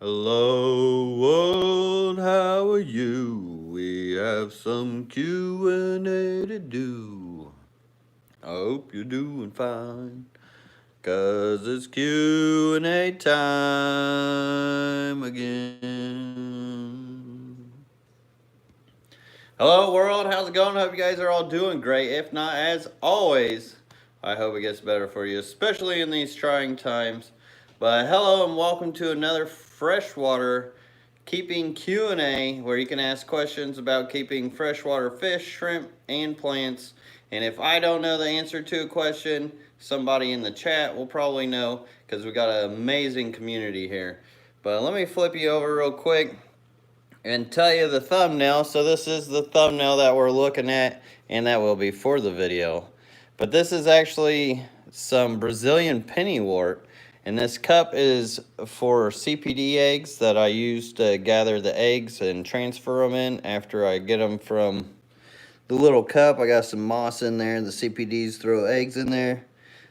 Hello world, how are you? We have some Q&A to do. I hope you're doing fine, 'cause it's Q&A time again. Hello world, how's it going? Hope you guys are all doing great. If not, as always, I hope it gets better for you, especially in these trying times. But hello and welcome to another freshwater keeping Q&A, where you can ask questions about keeping freshwater fish, shrimp, and plants. And if I don't know the answer to a question, somebody in the chat will probably know, because we got an amazing community here. But let me flip you over real quick and tell you the thumbnail. So this is the thumbnail that we're looking at, and that will be for the video. But this is actually some Brazilian Pennywort, and this cup is for CPD eggs that I use to gather the eggs and transfer them in after I get them from the little cup. I got some moss in there. The CPDs throw eggs in there.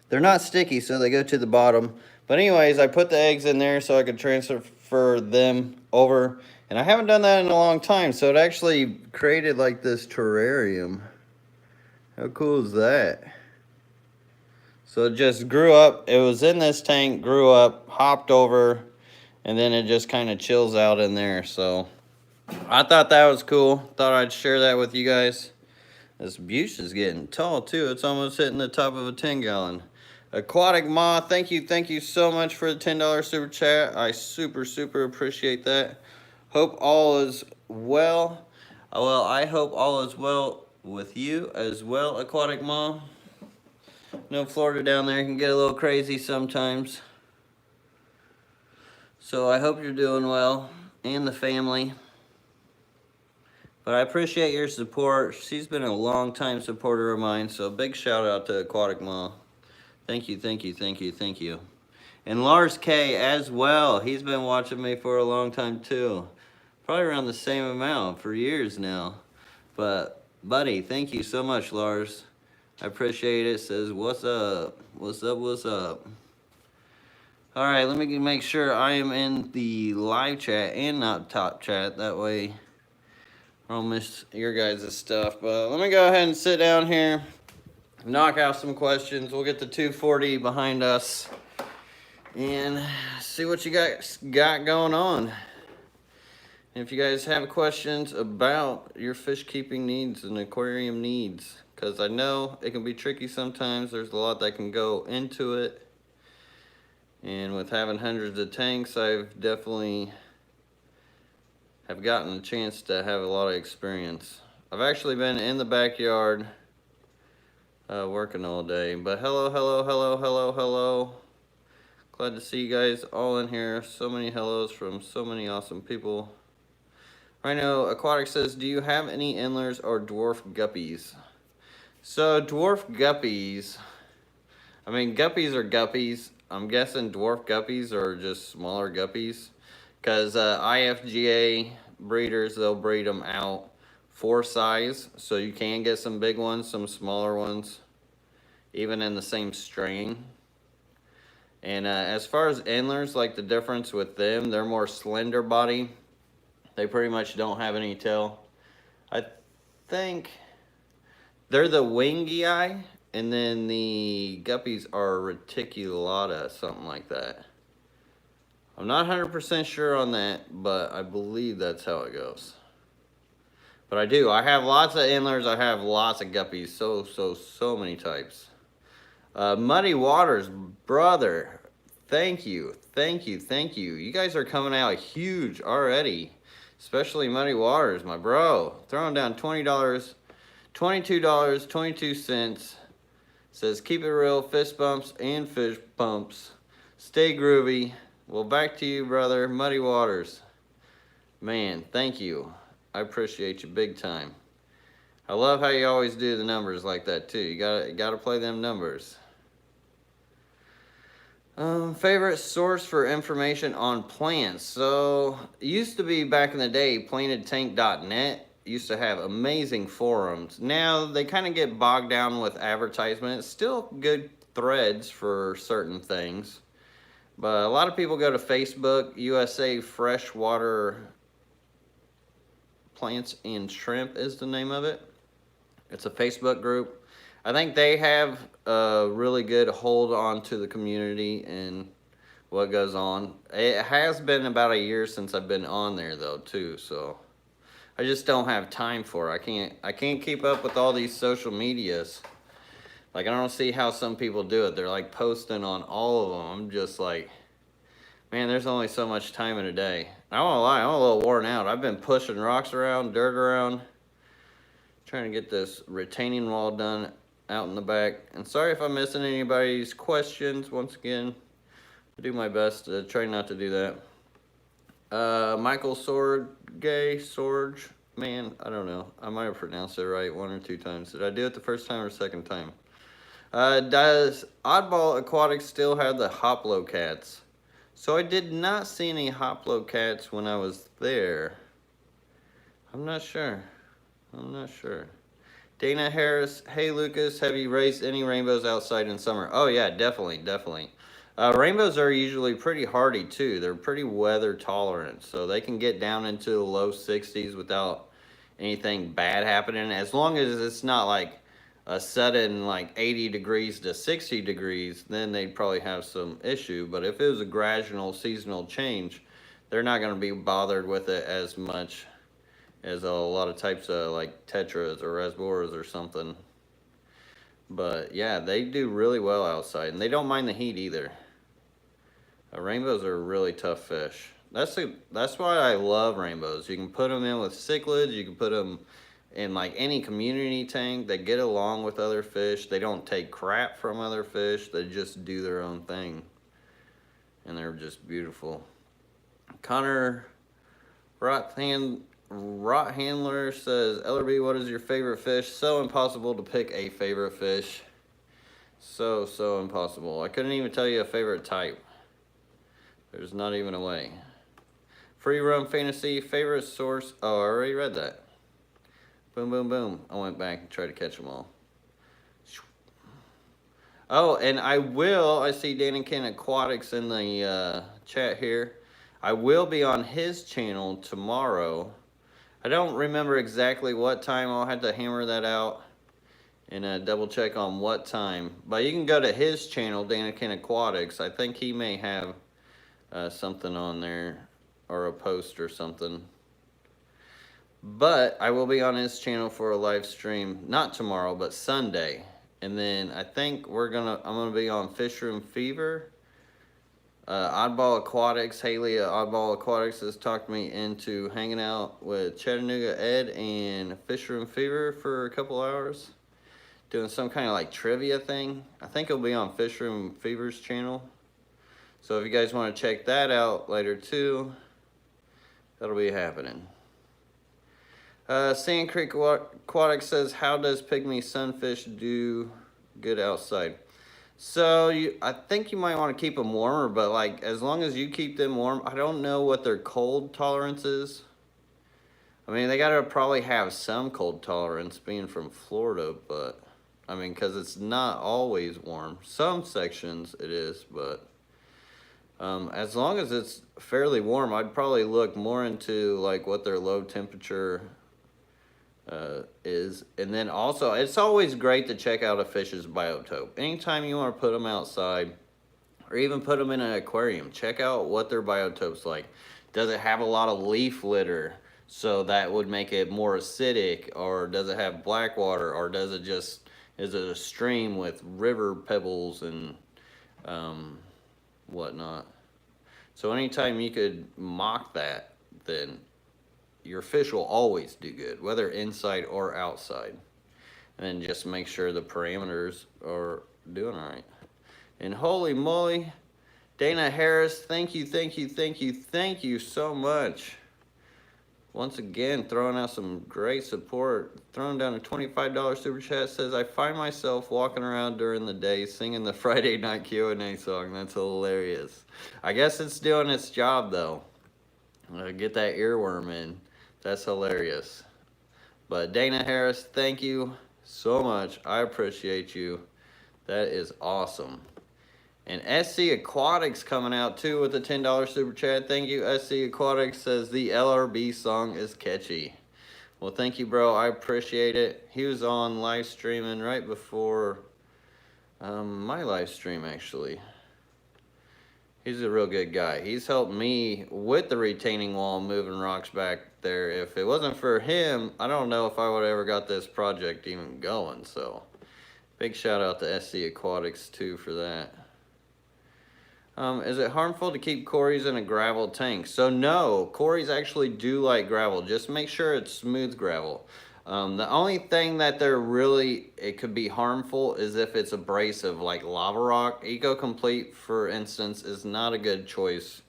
They're not sticky, so they go to the bottom. But anyways, I put the eggs in there so I could transfer them over. And I haven't done that in a long time, so it actually created like this terrarium. How cool is that? So it just grew up. It was in this tank, grew up, hopped over, and then it just kind of chills out in there. So I thought that was cool. Thought I'd share that with you guys. This bush is getting tall too. It's almost hitting the top of a 10-gallon. Aquatic Ma, thank you so much for the $10 super chat. I super appreciate that. Hope all is well. Well, I hope all is well with you as well, Aquatic Ma. No, Florida down there can get a little crazy sometimes. So I hope you're doing well, and the family. But I appreciate your support. She's been a long-time supporter of mine, so big shout out to Aquatic Ma. Thank you. And Lars K as well. He's been watching me for a long time too. Probably around the same amount for years now. But buddy, thank you so much, Lars. I appreciate it. Says, what's up? What's up? Alright, let me make sure I am in the live chat and not top chat. That way I don't miss your guys' stuff. But let me go ahead and sit down here, knock out some questions. We'll get the 240 behind us and see what you guys got going on. And if you guys have questions about your fish keeping needs and aquarium needs, because I know it can be tricky sometimes. There's a lot that can go into it. And with having hundreds of tanks, I've definitely have gotten a chance to have a lot of experience. I've actually been in the backyard working all day. But hello. Glad to see you guys all in here. So many hellos from so many awesome people. Right now, Aquatics says, do you have any endlers or dwarf guppies? So dwarf guppies, I mean, guppies are guppies. I'm guessing dwarf guppies are just smaller guppies, because IFGA breeders, they'll breed them out for size, so you can get some big ones, some smaller ones, even in the same strain. And as far as endlers, like the difference with them, they're more slender body. They pretty much don't have any tail. I think they're the wingii, and then the guppies are reticulata, something like that. I'm not 100% sure on that, but I believe that's how it goes. But I have lots of endlers, I have lots of guppies, so many types. Muddy Waters, brother, thank you. You guys are coming out huge already, especially Muddy Waters, my bro. Throwing down $20, $22.22. Says, keep it real, fist bumps and fish pumps. Stay groovy. Well, back to you, brother, Muddy Waters. Man, thank you. I appreciate you big time. I love how you always do the numbers like that too. You gotta play them numbers. Favorite source for information on plants. So, it used to be back in the day, plantedtank.net used to have amazing forums. Now, they kind of get bogged down with advertisements. Still good threads for certain things. But a lot of people go to Facebook. USA Freshwater Plants and Shrimp is the name of it. It's a Facebook group. I think they have a really good hold on to the community and what goes on. It has been about a year since I've been on there though too, so I just don't have time for it. I can't keep up with all these social medias. Like, I don't see how some people do it. They're like posting on all of them. I'm just like, man, there's only so much time in a day. I won't lie, I'm a little worn out. I've been pushing rocks around, dirt around, trying to get this retaining wall done out in the back. And sorry if I'm missing anybody's questions. Once again, I do my best to try not to do that. Michael Sorge, man, I don't know. I might have pronounced it right 1 or 2 times. Did I do it the first time or second time? Does Oddball Aquatics still have the Hoplo cats? So I did not see any Hoplo cats when I was there. I'm not sure. Dana Harris, hey Lucas, have you raised any rainbows outside in summer? Oh yeah, definitely. Rainbows are usually pretty hardy too. They're pretty weather tolerant, so they can get down into the low 60s without anything bad happening, as long as it's not like a sudden like 80 degrees to 60 degrees, then they'd probably have some issue. But if it was a gradual seasonal change, they're not going to be bothered with it as much as a lot of types of like tetras or rasboras or something. But yeah, they do really well outside, and they don't mind the heat either. Rainbows are a really tough fish. That's why I love rainbows. You can put them in with cichlids, you can put them in like any community tank. They get along with other fish. They don't take crap from other fish. They just do their own thing, and they're just beautiful. Connor Rothandler says, LRB, what is your favorite fish? So impossible to pick a favorite fish. So impossible. I couldn't even tell you a favorite type. There's not even a way. Free Run Fantasy, favorite source. Oh, I already read that. Boom, boom, boom. I went back and tried to catch them all. Oh, and I see Dan and Ken Aquatics in the chat here. I will be on his channel tomorrow. I don't remember exactly what time. I'll have to hammer that out and double check on what time. But you can go to his channel, Dan and Ken Aquatics. I think he may have something on there or a post or something. But I will be on his channel for a live stream, not tomorrow, but Sunday. And then I think I'm gonna be on Fish Room Fever. Oddball Aquatics, Haley at Oddball Aquatics has talked me into hanging out with Chattanooga Ed and Fish Room Fever for a couple hours, doing some kind of like trivia thing. I think it'll be on Fish Room Fever's channel. So if you guys want to check that out later too, that'll be happening. Sand Creek Aquatics says, how does Pygmy Sunfish do good outside? So I think you might want to keep them warmer, but like as long as you keep them warm, I don't know what their cold tolerance is. I mean, they gotta probably have some cold tolerance being from Florida, but I mean, because it's not always warm. Some sections it is, but as long as it's fairly warm, I'd probably look more into like what their low temperature is. And then also, it's always great to check out a fish's biotope. Anytime you want to put them outside or even put them in an aquarium, check out what their biotope's like. Does it have a lot of leaf litter, so that would make it more acidic? Or does it have black water? Or is it a stream with river pebbles and whatnot? So anytime you could mock that, then your fish will always do good, whether inside or outside. And then just make sure the parameters are doing all right. And holy moly, Dana Harris, thank you so much. Once again, throwing out some great support. Throwing down a $25 super chat, says, I find myself walking around during the day singing the Friday night Q&A song. That's hilarious. I guess it's doing its job though. Get that earworm in. That's hilarious. But Dana Harris, thank you so much. I appreciate you. That is awesome. And SC Aquatics coming out too with a $10 super chat. Thank you, SC Aquatics. Says the LRB song is catchy. Well, thank you, bro. I appreciate it. He was on live streaming right before my live stream, actually. He's a real good guy. He's helped me with the retaining wall, moving rocks back there. If it wasn't for him, I don't know if I would have ever got this project even going. So, big shout out to SC Aquatics too for that. Is it harmful to keep Quarries in a gravel tank? So no, Quarries actually do like gravel. Just make sure it's smooth gravel. The only thing that it could be harmful is if it's abrasive, like lava rock. Eco Complete, for instance, is not a good choice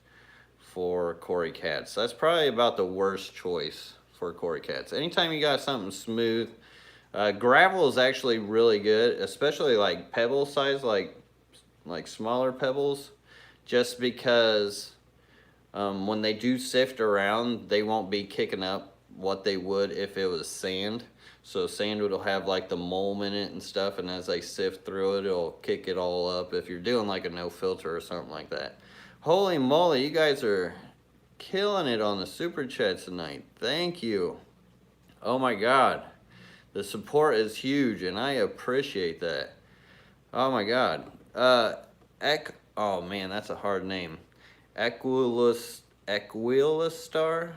for Cory cats. That's probably about the worst choice for Cory cats. Anytime you got something smooth, gravel is actually really good, especially like pebble size, like smaller pebbles, just because when they do sift around, they won't be kicking up what they would if it was sand. So sand will have like the mold in it and stuff, and as they sift through it, it'll kick it all up if you're doing like a no filter or something like that. Holy moly, you guys are killing it on the super chat tonight. Thank you. Oh my god, the support is huge and I appreciate that. Oh my god. Oh man, that's a hard name. Aquilastar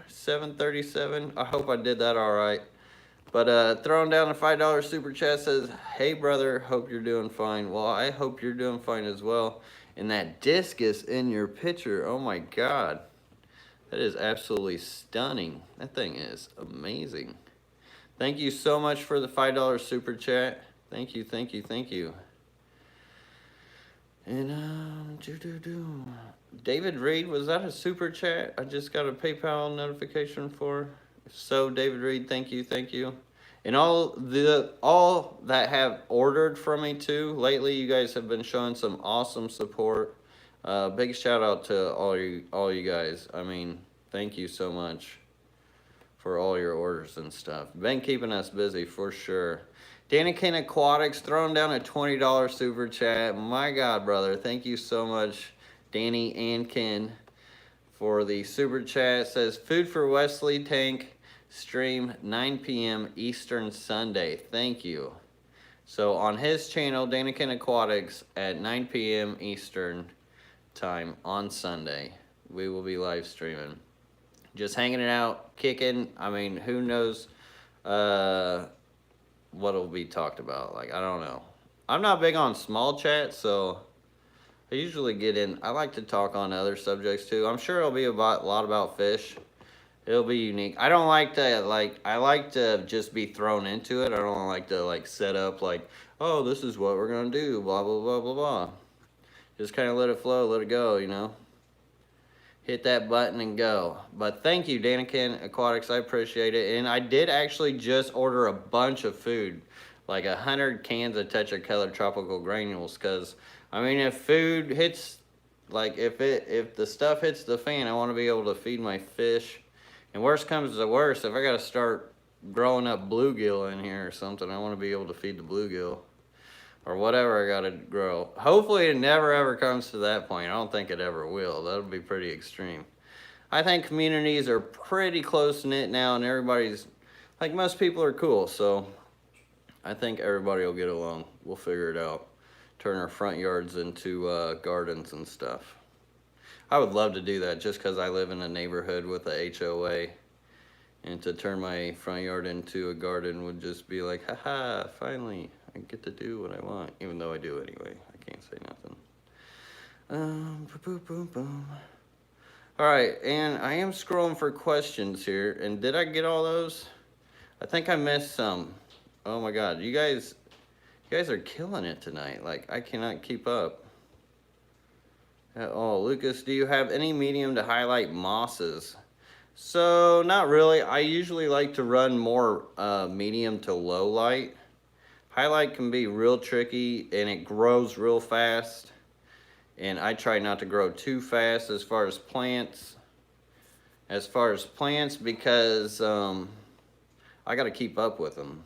737. I hope I did that all right. But throwing down a $5 super chat says, "Hey brother, hope you're doing fine." Well, I hope you're doing fine as well. And that discus in your picture, oh my god, that is absolutely stunning. That thing is amazing. Thank you so much for the $5 super chat. Thank you, thank you, thank you. And David Reed, was that a super chat? I just got a PayPal notification for. If so, David Reed, thank you, thank you. And all that have ordered from me too lately, you guys have been showing some awesome support. Big shout out to all you guys. I mean, thank you so much for all your orders and stuff. Been keeping us busy for sure. Danny Ken Aquatics throwing down a $20 super chat. My God, brother. Thank you so much, Danny and Ken, for the super chat. It says, food for Wesley tank stream 9 p.m. Eastern Sunday. Thank you. So on his channel, Danny Ken Aquatics, at 9 p.m. Eastern time on Sunday, we will be live streaming. Just hanging it out, kicking. I mean, who knows what will be talked about. Like, I don't know. I'm not big on small chat, so I usually get in. I like to talk on other subjects too. I'm sure it'll be a lot about fish. It'll be unique. I don't like to, I like to just be thrown into it. I don't like to, set up, oh, this is what we're going to do, blah, blah, blah, blah, blah. Just kind of let it flow, let it go, you know. Hit that button and go. But thank you, Daniken Aquatics. I appreciate it. And I did actually just order a bunch of food, like 100 cans of Tetracolored Tropical Granules. Because, I mean, if food hits, if the stuff hits the fan, I want to be able to feed my fish. And worst comes to worst, if I got to start growing up bluegill in here or something, I want to be able to feed the bluegill. Or whatever I gotta grow. Hopefully it never ever comes to that point. I don't think it ever will. That'll be pretty extreme. I think communities are pretty close knit now, and everybody's, most people are cool. So I think everybody will get along. We'll figure it out. Turn our front yards into gardens and stuff. I would love to do that just because I live in a neighborhood with a HOA. And to turn my front yard into a garden would just be like, haha, finally. I get to do what I want, even though I do anyway. I can't say nothing. Boom, boom, boom. All right, and I am scrolling for questions here, and did I get all those? I think I missed some. Oh my God, you guys are killing it tonight. I cannot keep up at all. Lucas, do you have any medium to highlight mosses? So not really. I usually like to run more medium to low light. Highlight can be real tricky and it grows real fast. And I try not to grow too fast as far as plants. Because I got to keep up with them.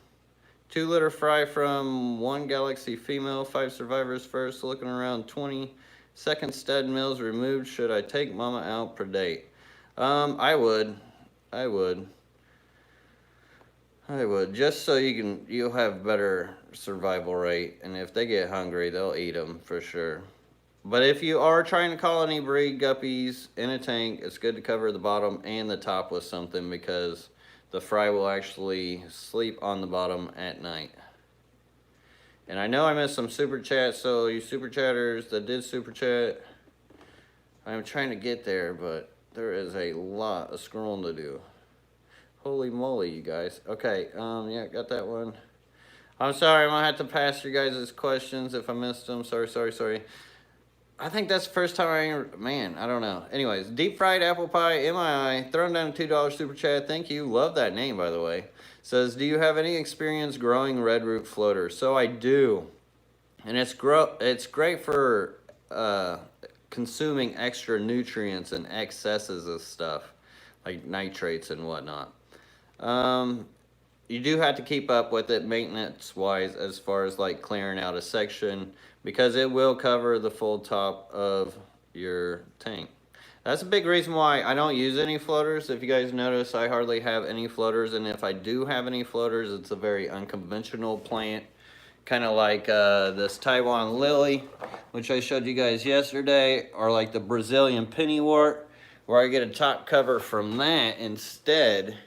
2 liter fry from One Galaxy Female, 5 survivors first, looking around 20 Second stud mills removed. Should I take mama out per date? I would. Just so you'll have better survival rate, and if they get hungry, they'll eat them for sure. But if you are trying to colony breed guppies in a tank, it's good to cover the bottom and the top with something, because the fry will actually sleep on the bottom at night. And I know I missed some super chats, so you super chatters that did super chat, I'm trying to get there, but there is a lot of scrolling to do. Holy moly, you guys. Okay, yeah, got that one. I'm sorry, I'm gonna have to pass you guys' questions if I missed them. Sorry. I think that's the first time man, I don't know. Anyways, deep fried apple pie, MII, throwing down a $2 super chat. Thank you. Love that name, by the way. Says, do you have any experience growing red root floaters? So I do. And it's great for consuming extra nutrients and excesses of stuff, like nitrates and whatnot. You do have to keep up with it maintenance-wise as far as like clearing out a section, because it will cover the full top of your tank. That's a big reason why I don't use any floaters. If you guys notice, I hardly have any floaters, and if I do have any floaters, it's a very unconventional plant, kind of like this Taiwan lily, which I showed you guys yesterday, or like the Brazilian Pennywort, where I get a top cover from that instead.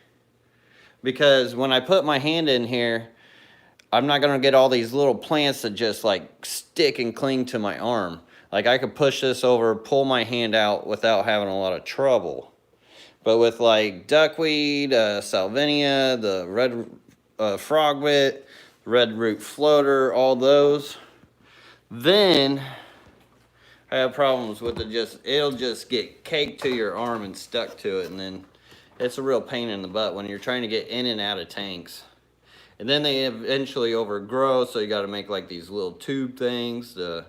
Because when I put my hand in here, I'm not gonna get all these little plants that just like stick and cling to my arm. Like I could push this over, pull my hand out without having a lot of trouble. But with like duckweed, salvinia, the red frogwit, red root floater, all those, then I have problems with it. It'll just get caked to your arm and stuck to it, and then it's a real pain in the butt when you're trying to get in and out of tanks. And then they eventually overgrow, so you got to make like these little tube things to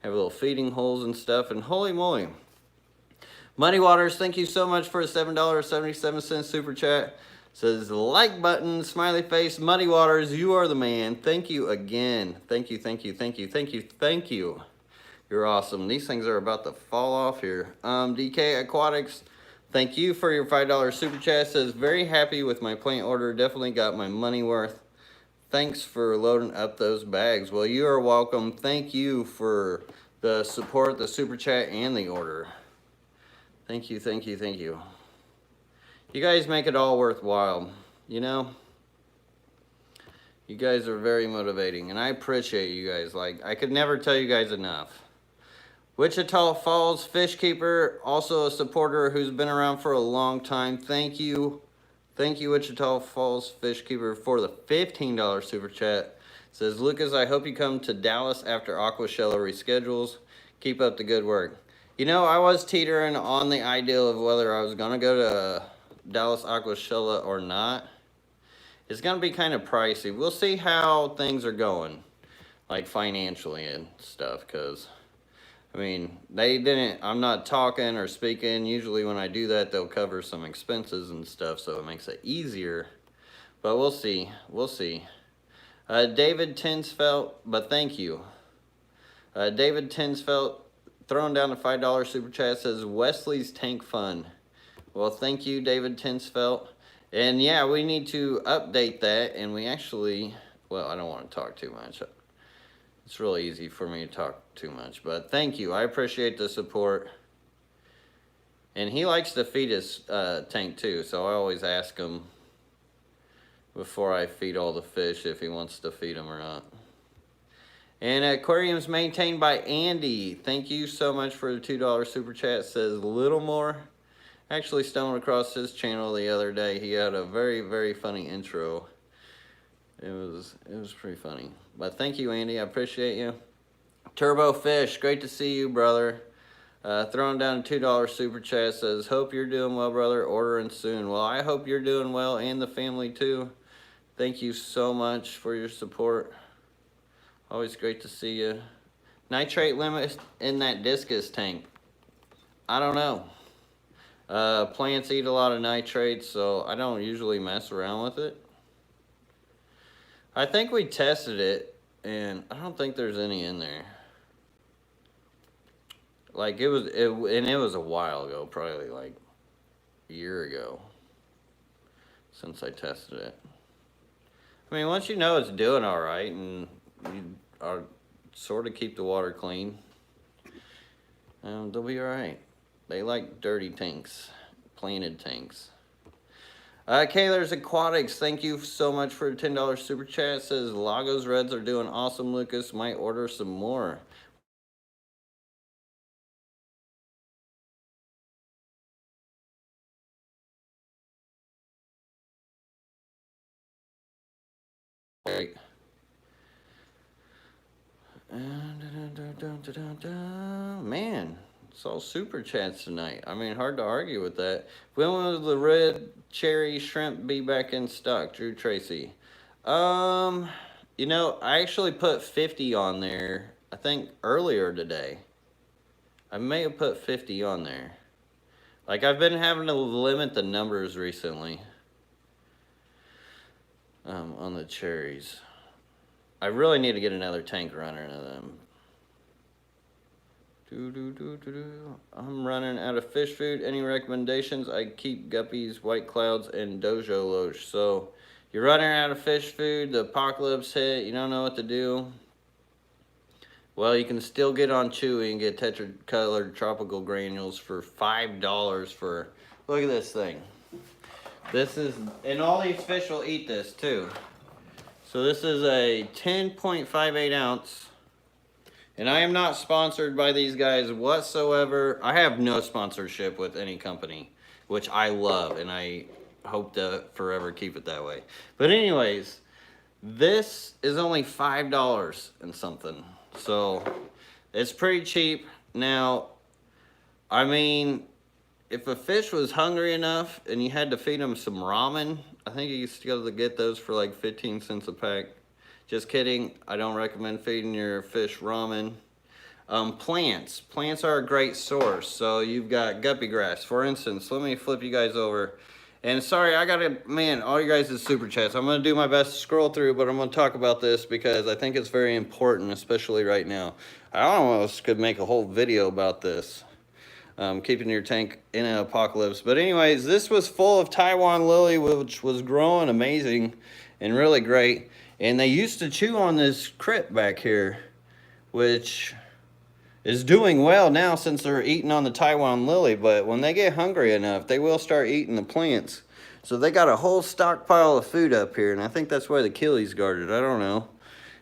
have little feeding holes and stuff. And holy moly. Muddy Waters, thank you so much for a $7.77 super chat. Says like button, smiley face. Muddy Waters, you are the man. Thank you again. Thank you. You're awesome. These things are about to fall off here. DK Aquatics, thank you for your $5 super chat. Says, very happy with my plant order. Definitely got my money worth. Thanks for loading up those bags. Well, you are welcome. Thank you for the support, the super chat, and the order. Thank you. You guys make it all worthwhile, you know? You guys are very motivating, and I appreciate you guys. Like, I could never tell you guys enough. Wichita Falls Fish Keeper, also a supporter who's been around for a long time. Thank you, Wichita Falls Fish Keeper, for the $15 super chat. Says, Lucas, I hope you come to Dallas after Aquashella reschedules. Keep up the good work. You know, I was teetering on the idea of whether I was going to go to Dallas Aquashella or not. It's going to be kind of pricey. We'll see how things are going, like financially and stuff, because I mean, I'm not talking or speaking. Usually when I do that, they'll cover some expenses and stuff, so it makes it easier. But we'll see. David Tinsfeld, but thank you. David Tinsfeld, throwing down a $5 super chat, says, Wesley's Tank Fun. Well, thank you, David Tinsfeld. And yeah, we need to update that, and we actually, well, I don't want to talk too much. It's really easy for me to talk too much, but thank you. I appreciate the support. And he likes to feed his tank too, so I always ask him before I feed all the fish if he wants to feed them or not. And aquarium's maintained by Andy. Thank you so much for the $2 super chat. Says little more. Actually stumbled across his channel the other day. He had a very, very funny intro. It was pretty funny. But thank you, Andy. I appreciate you. Turbo Fish, great to see you, brother. Throwing down a $2 super chat. Says, hope you're doing well, brother. Ordering soon. Well, I hope you're doing well, and the family too. Thank you so much for your support. Always great to see you. Nitrate limit in that discus tank. I don't know. Plants eat a lot of nitrates, so I don't usually mess around with it. I think we tested it, and I don't think there's any in there. Like it was a while ago, probably like a year ago since I tested it. I mean, once you know it's doing all right and you are sort of keep the water clean, they'll be all right. They like dirty tanks, planted tanks. Kayler's Aquatics, thank you so much for a $10 super chat. Says Lagos Reds are doing awesome, Lucas. Might order some more. Great. Man, it's all super chats tonight. I mean, hard to argue with that. When will the red cherry shrimp be back in stock? Drew Tracy. You know, I actually put 50 on there, I think earlier today. I may have put 50 on there. Like, I've been having to limit the numbers recently on the cherries. I really need to get another tank runner into them. I'm running out of fish food. Any recommendations? I keep guppies, white clouds, and dojo loach. So you're running out of fish food. The apocalypse hit. You don't know what to do. Well, you can still get on Chewy and get tetracolored tropical granules for $5 for. Look at this thing. This is, and all these fish will eat this too. So this is a 10.58 ounce. And I am not sponsored by these guys whatsoever. I have no sponsorship with any company, which I love, and I hope to forever keep it that way. But anyways, this is only $5 and something. So it's pretty cheap. Now, I mean, if a fish was hungry enough and you had to feed them some ramen, I think you used to go to get those for like 15 cents a pack. Just kidding. I don't recommend feeding your fish ramen. Plants. Plants are a great source. So you've got guppy grass. For instance, let me flip you guys over. And sorry, I gotta, man, all you guys is super chats. I'm gonna do my best to scroll through, but I'm gonna talk about this because I think it's very important, especially right now. I almost could make a whole video about this. Keeping your tank in an apocalypse. But anyways, this was full of Taiwan lily, which was growing amazing and really great. And they used to chew on this crypt back here, which is doing well now since they're eating on the Taiwan lily. But when they get hungry enough, they will start eating the plants. So they got a whole stockpile of food up here. And I think that's why the Achilles guarded. I don't know.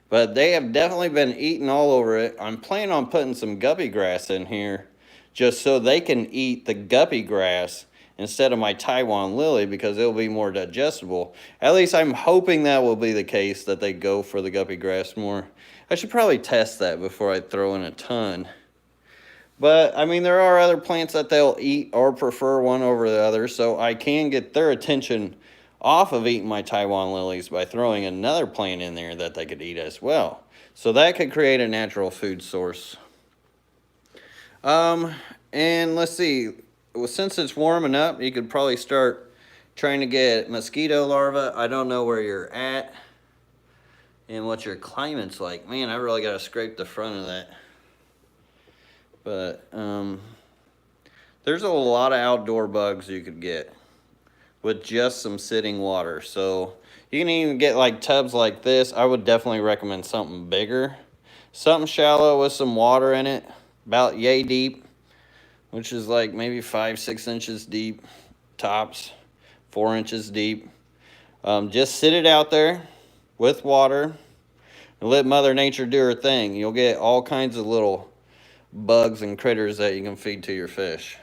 But they have definitely been eating all over it. I'm planning on putting some guppy grass in here just so they can eat the guppy grass instead of my Taiwan lily because it'll be more digestible. At least I'm hoping that will be the case, that they go for the guppy grass more. I should probably test that before I throw in a ton. But, I mean, there are other plants that they'll eat or prefer one over the other, so I can get their attention off of eating my Taiwan lilies by throwing another plant in there that they could eat as well. So that could create a natural food source. And let's see, well, since it's warming up, you could probably start trying to get mosquito larvae. I don't know where you're at and what your climate's like. Man, I really got to scrape the front of that. But there's a lot of outdoor bugs you could get with just some sitting water. So you can even get like tubs like this. I would definitely recommend something bigger. Something shallow with some water in it, about yay deep, which is like maybe 5-6 inches deep, tops, 4 inches deep. Just sit it out there with water and let Mother Nature do her thing. You'll get all kinds of little bugs and critters that you can feed to your fish.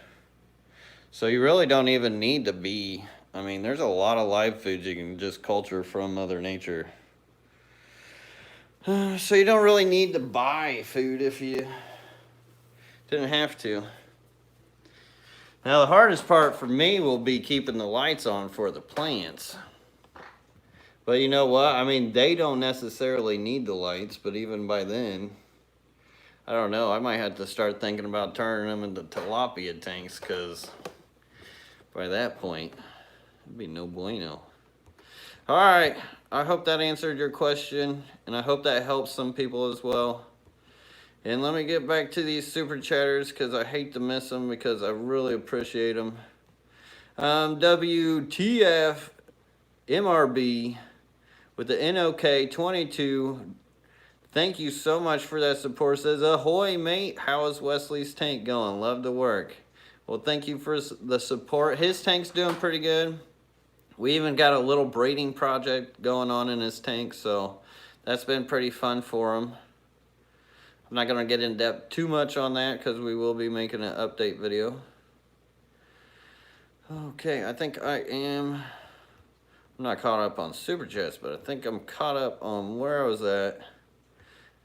So you really don't even need to be, I mean, there's a lot of live foods you can just culture from Mother Nature. So you don't really need to buy food if you didn't have to. Now the hardest part for me will be keeping the lights on for the plants. But you know what? I mean, they don't necessarily need the lights, but even by then, I don't know. I might have to start thinking about turning them into tilapia tanks, because by that point, it'd be no bueno. All right. I hope that answered your question, and I hope that helps some people as well. And let me get back to these super chatters because I hate to miss them because I really appreciate them. WTF MRB with the NOK 22. Thank you so much for that support. Says, ahoy, mate. How is Wesley's tank going? Love the work. Well, thank you for the support. His tank's doing pretty good. We even got a little breeding project going on in his tank, so that's been pretty fun for him. I'm not going to get in depth too much on that because we will be making an update video. Okay, I think I'm not caught up on Super Chats, but I think I'm caught up on where I was at.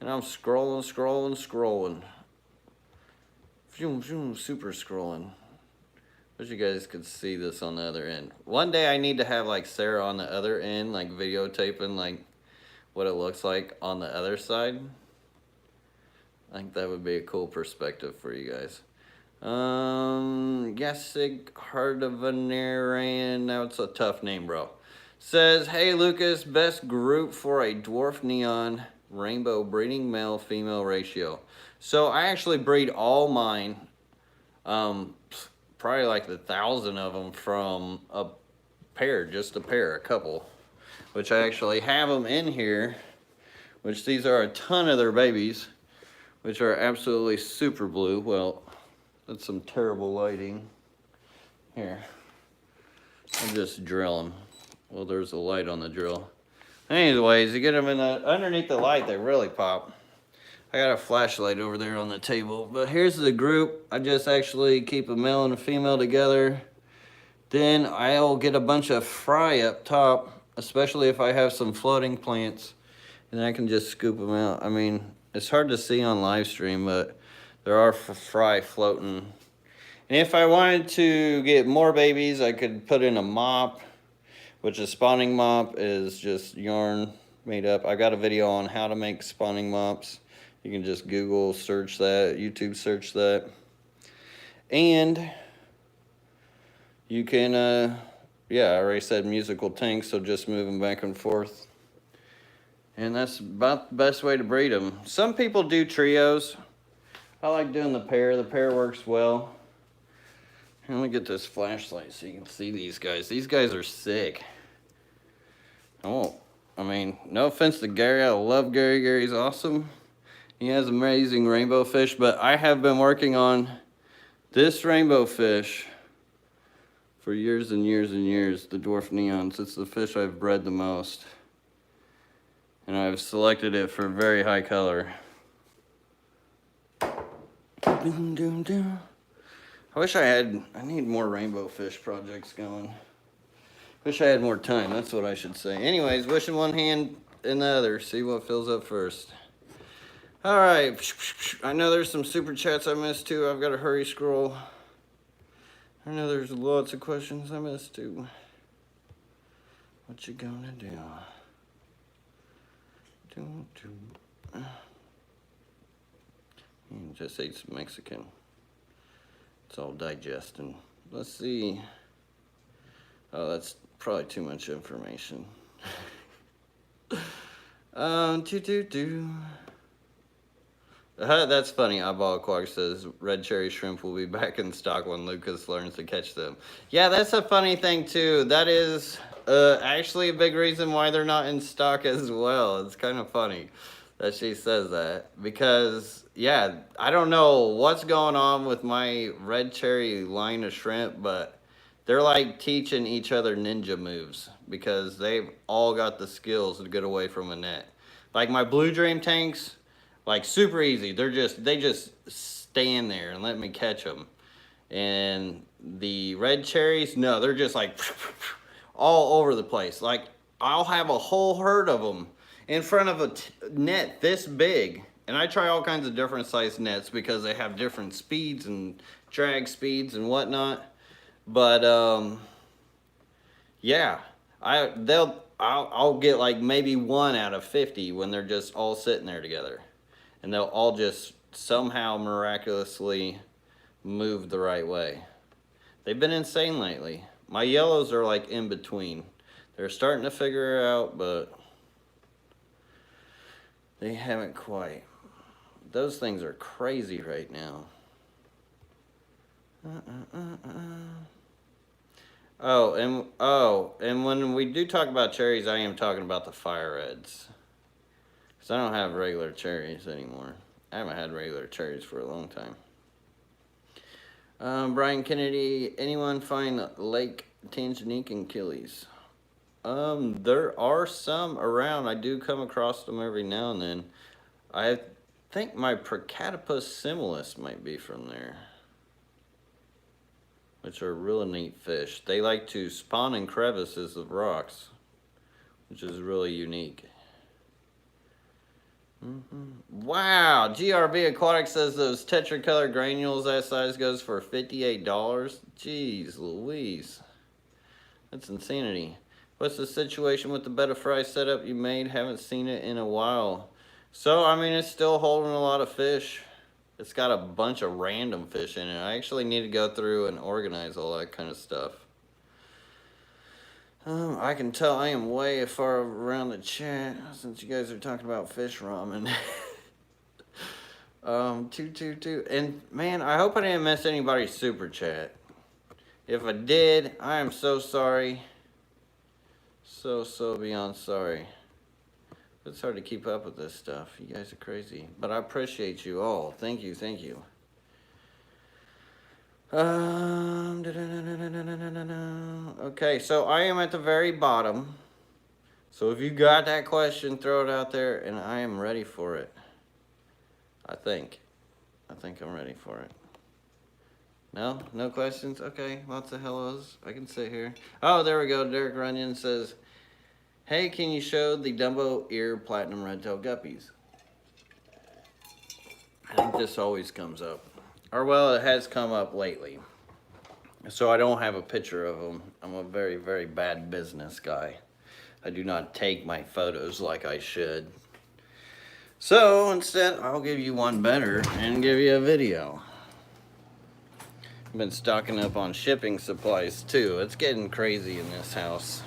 And I'm scrolling. Super scrolling. Wish you guys could see this on the other end. One day I need to have like Sarah on the other end, like videotaping like what it looks like on the other side. I think that would be a cool perspective for you guys. Yesig Hardavanarian, now it's a tough name, bro. Says, hey Lucas, best group for a dwarf neon rainbow breeding male female ratio. So I actually breed all mine, probably like 1,000 of them from a pair, just a pair, a couple, which I actually have them in here, which these are a ton of their babies, which are absolutely super blue. Well, that's some terrible lighting. Here, I'll just drill them. Well, there's a light on the drill. Anyways, you get them in underneath the light, they really pop. I got a flashlight over there on the table. But here's the group. I just actually keep a male and a female together. Then I'll get a bunch of fry up top, especially if I have some floating plants. And I can just scoop them out. I mean, it's hard to see on live stream, but there are fry floating. And if I wanted to get more babies, I could put in a mop, which a spawning mop is just yarn made up. I got a video on how to make spawning mops. You can just Google search that, YouTube search that. And you can, yeah, I already said musical tanks, so just move them back and forth. And that's about the best way to breed them. Some people do trios. I like doing the pair. The pair works well. Let me get this flashlight so you can see these guys. These guys are sick. Oh, I mean, no offense to Gary. I love Gary. Gary's awesome. He has amazing rainbow fish, but I have been working on this rainbow fish for years and years and years, the dwarf neons. It's the fish I've bred the most. And I've selected it for very high color. Doom, doom, doom. I wish I need more rainbow fish projects going. Wish I had more time, that's what I should say. Anyways, wishing one hand in the other, see what fills up first. All right, I know there's some super chats I missed too. I've got to hurry scroll. I know there's lots of questions I missed too. What you gonna do? Just ate some Mexican. It's all digesting. Let's see. Oh, that's probably too much information. That's funny. Eyeball Aquatics says red cherry shrimp will be back in stock when Lucas learns to catch them. Yeah, that's a funny thing too. That is actually a big reason why they're not in stock as well. It's kind of funny that she says that because, yeah, I don't know what's going on with my red cherry line of shrimp, but they're like teaching each other ninja moves because they've all got the skills to get away from a net. Like my Blue Dream tanks, like super easy. They just stand there and let me catch them. And the red cherries, no, they're just like all over the place. Like I'll have a whole herd of them in front of a net this big. And I try all kinds of different size nets because they have different speeds and drag speeds and whatnot. But yeah, I'll get like maybe 1 out of 50 when they're just all sitting there together. And they'll all just somehow miraculously move the right way. They've been insane lately. My yellows are like in between. They're starting to figure it out, but they haven't quite. those things are crazy right now. Oh, and when we do talk about cherries, I am talking about the fire reds. Because I don't have regular cherries anymore. I haven't had regular cherries for a long time. Brian Kennedy, anyone find Lake Tanganyika and Achilles? There are some around. I do come across them every now and then. I think my Procatopus similis might be from there, which are real neat fish. They like to spawn in crevices of rocks, which is really unique. Wow, GRB Aquatics says those tetracolor granules that size goes for $58. Jeez Louise, that's insanity. What's the situation with the betta fry setup you made? Haven't seen it in a while. So, I mean, it's still holding a lot of fish. It's got a bunch of random fish in it. I actually need to go through and organize all that kind of stuff. I can tell I am way far around the chat since you guys are talking about fish ramen. 222. And man, I hope I didn't miss anybody's super chat. If I did, I am so sorry. So beyond sorry. It's hard to keep up with this stuff. You guys are crazy. But I appreciate you all. Thank you, thank you. Okay, so I am at the very bottom. So if you got that question, throw it out there, and I am ready for it. I think I'm ready for it. No? No questions? Okay, lots of hellos. I can sit here. Oh, there we go. Derek Runyon says, hey, can you show the Dumbo Ear Platinum Red-tailed Guppies? I think this always comes up. Or, well, it has come up lately. So I don't have a picture of them. I'm a very, very bad business guy. I do not take my photos like I should. So, instead, I'll give you one better and give you a video. I've been stocking up on shipping supplies, too. It's getting crazy in this house.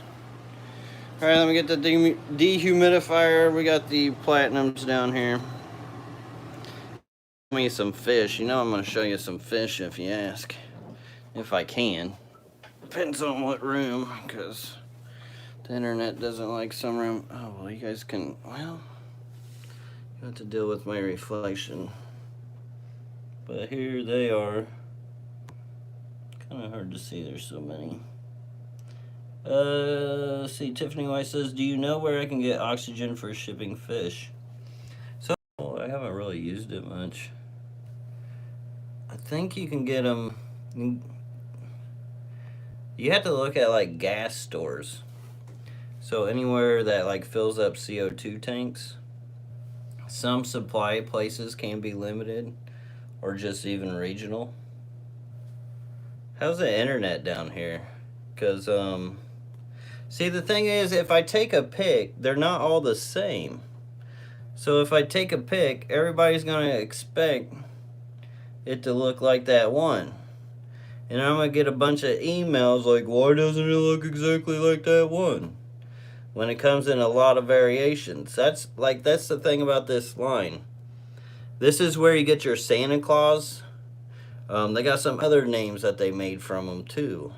Alright, let me get the dehumidifier. We got the platinums down here. Me some fish. You know I'm going to show you some fish if you ask. If I can. Depends on what room, because the internet doesn't like some room. Oh, well, you guys can, well, you have to deal with my reflection. But here they are. Kind of hard to see, there's so many. Let's see, Tiffany White says, do you know where I can get oxygen for shipping fish? So, I haven't really used it much. I think you can get them, you have to look at like gas stores. So anywhere that like fills up CO2 tanks. Some supply places can be limited or just even regional. How's the internet down here? Because, see, the thing is, if I take a pic, they're not all the same. So if I take a pic, everybody's going to expect it to look like that one. And I'm going to get a bunch of emails like, why doesn't it look exactly like that one? When it comes in a lot of variations. That's the thing about this line. This is where you get your Santa Claus. They got some other names that they made from them too.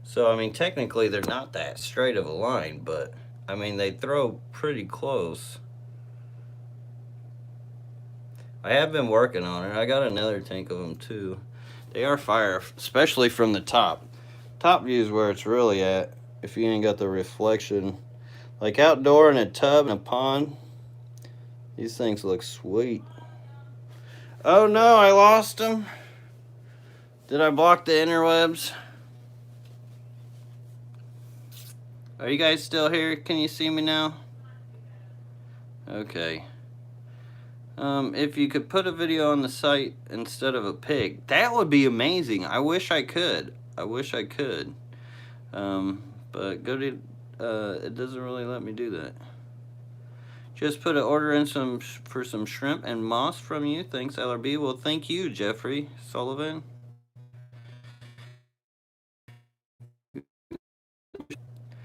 So, I mean, technically they're not that straight of a line, but, I mean, they throw pretty close. I have been working on it. I got another tank of them too. They are fire, especially from the top. Top view is where it's really at, if you ain't got the reflection. Like outdoor in a tub and a pond, these things look sweet. Oh no, I lost them. Did I block the interwebs? Are you guys still here? Can you see me now? Okay. If you could put a video on the site instead of a pic, that would be amazing. I wish I could. I wish I could. But go to, it doesn't really let me do that. Just put an order in for some shrimp and moss from you. Thanks, LRB. Well, thank you, Jeffrey Sullivan.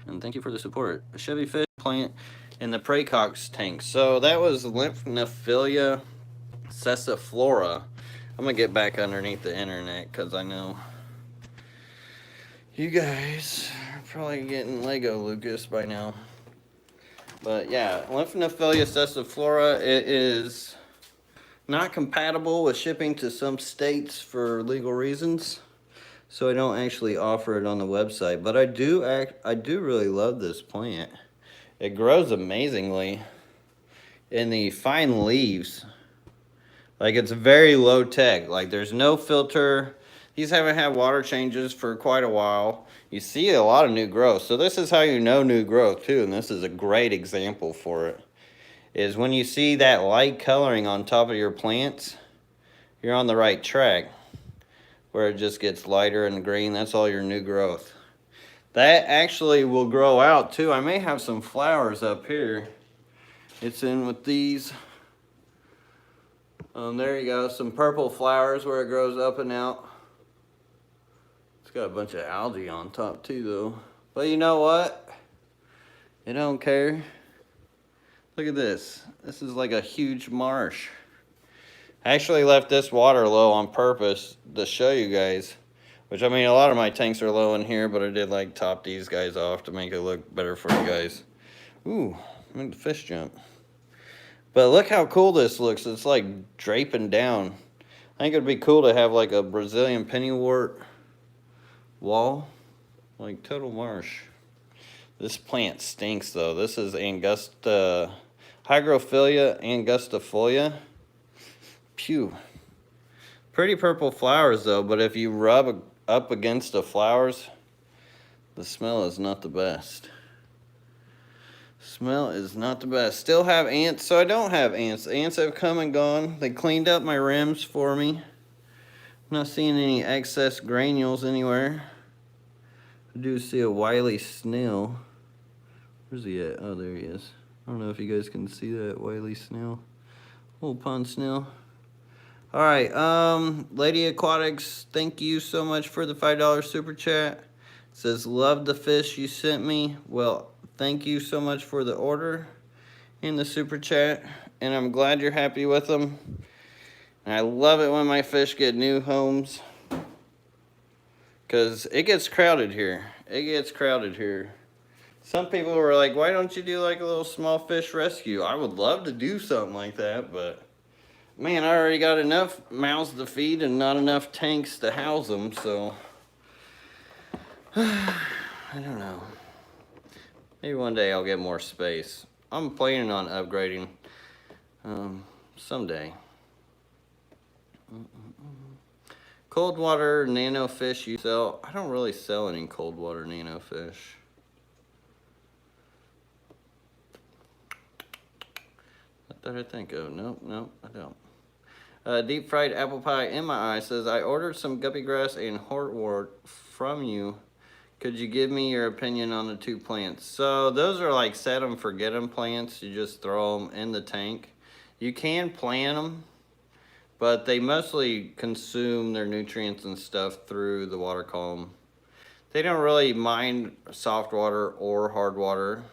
And thank you for the support. A Chevy fish plant. in the Praecox tank. So that was Lymphnophilia sessiflora. I'm gonna get back underneath the internet because I know you guys are probably getting Lego Lucas by now. But yeah, Lymphnophilia sessiflora, it is not compatible with shipping to some states for legal reasons, so I don't actually offer it on the website. But I do really love this plant. It grows amazingly in the fine leaves. Like, it's very low tech. Like, there's no filter. These haven't had water changes for quite a while. You see a lot of new growth. So this is how you know new growth too, and this is a great example for it. Is when you see that light coloring on top of your plants, you're on the right track. Where it just gets lighter and green, that's all your new growth. That actually will grow out too. I may have some flowers up here. It's in with these. There you go, some purple flowers where it grows up and out. It's got a bunch of algae on top too though. But you know what? I don't care. Look at this. This is like a huge marsh. I actually left this water low on purpose to show you guys. Which, I mean, a lot of my tanks are low in here, but I did like top these guys off to make it look better for you guys. Ooh, made the fish jump. But look how cool this looks. It's like draping down. I think it'd be cool to have like a Brazilian Pennywort wall. Like total marsh. This plant stinks though. This is Hygrophila angustifolia. Pew. Pretty purple flowers though, but if you rub up against the flowers, the smell is not the best. Smell is not the best. Still have ants, so I don't have ants. The ants have come and gone. They cleaned up my rims for me. I'm not seeing any excess granules anywhere. I do see a wily snail. Where's he at? Oh, there he is. I don't know if you guys can see that wily snail. Little pond snail. Alright, Lady Aquatics, thank you so much for the $5 super chat. It says, love the fish you sent me. Well, thank you so much for the order in the super chat. And I'm glad you're happy with them. And I love it when my fish get new homes. Because it gets crowded here. It gets crowded here. Some people were like, why don't you do like a little small fish rescue? I would love to do something like that, but man, I already got enough mouths to feed and not enough tanks to house them, so I don't know. Maybe one day I'll get more space. I'm planning on upgrading someday. Cold water nano fish you sell? I don't really sell any cold water nano fish. Not that I think of. Nope, I don't. Deep fried apple pie in my eye says, I ordered some guppy grass and hortwort from you. Could you give me your opinion on the two plants? So those are like set them, forget them plants. You just throw them in the tank. You can plant them, but they mostly consume their nutrients and stuff through the water column. They don't really mind soft water or hard water.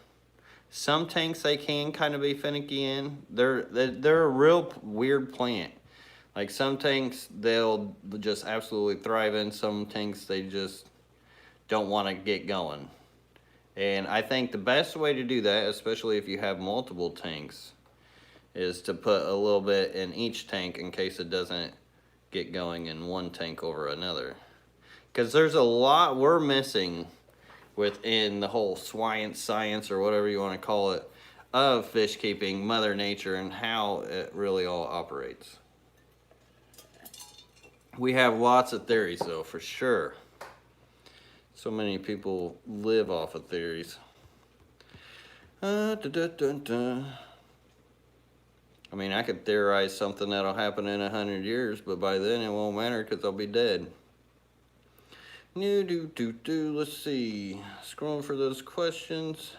Some tanks they can kind of be finicky in. They're a real weird plant. Like some tanks they'll just absolutely thrive in. Some tanks they just don't want to get going. And I think the best way to do that, especially if you have multiple tanks, is to put a little bit in each tank in case it doesn't get going in one tank over another. Because there's a lot we're missing within the whole science or whatever you want to call it of fish keeping, Mother Nature, and how it really all operates. We have lots of theories though, for sure. So many people live off of theories. I mean, I could theorize something that'll happen in 100 years, but by then it won't matter because I'll be dead. Let's see. Scrolling for those questions.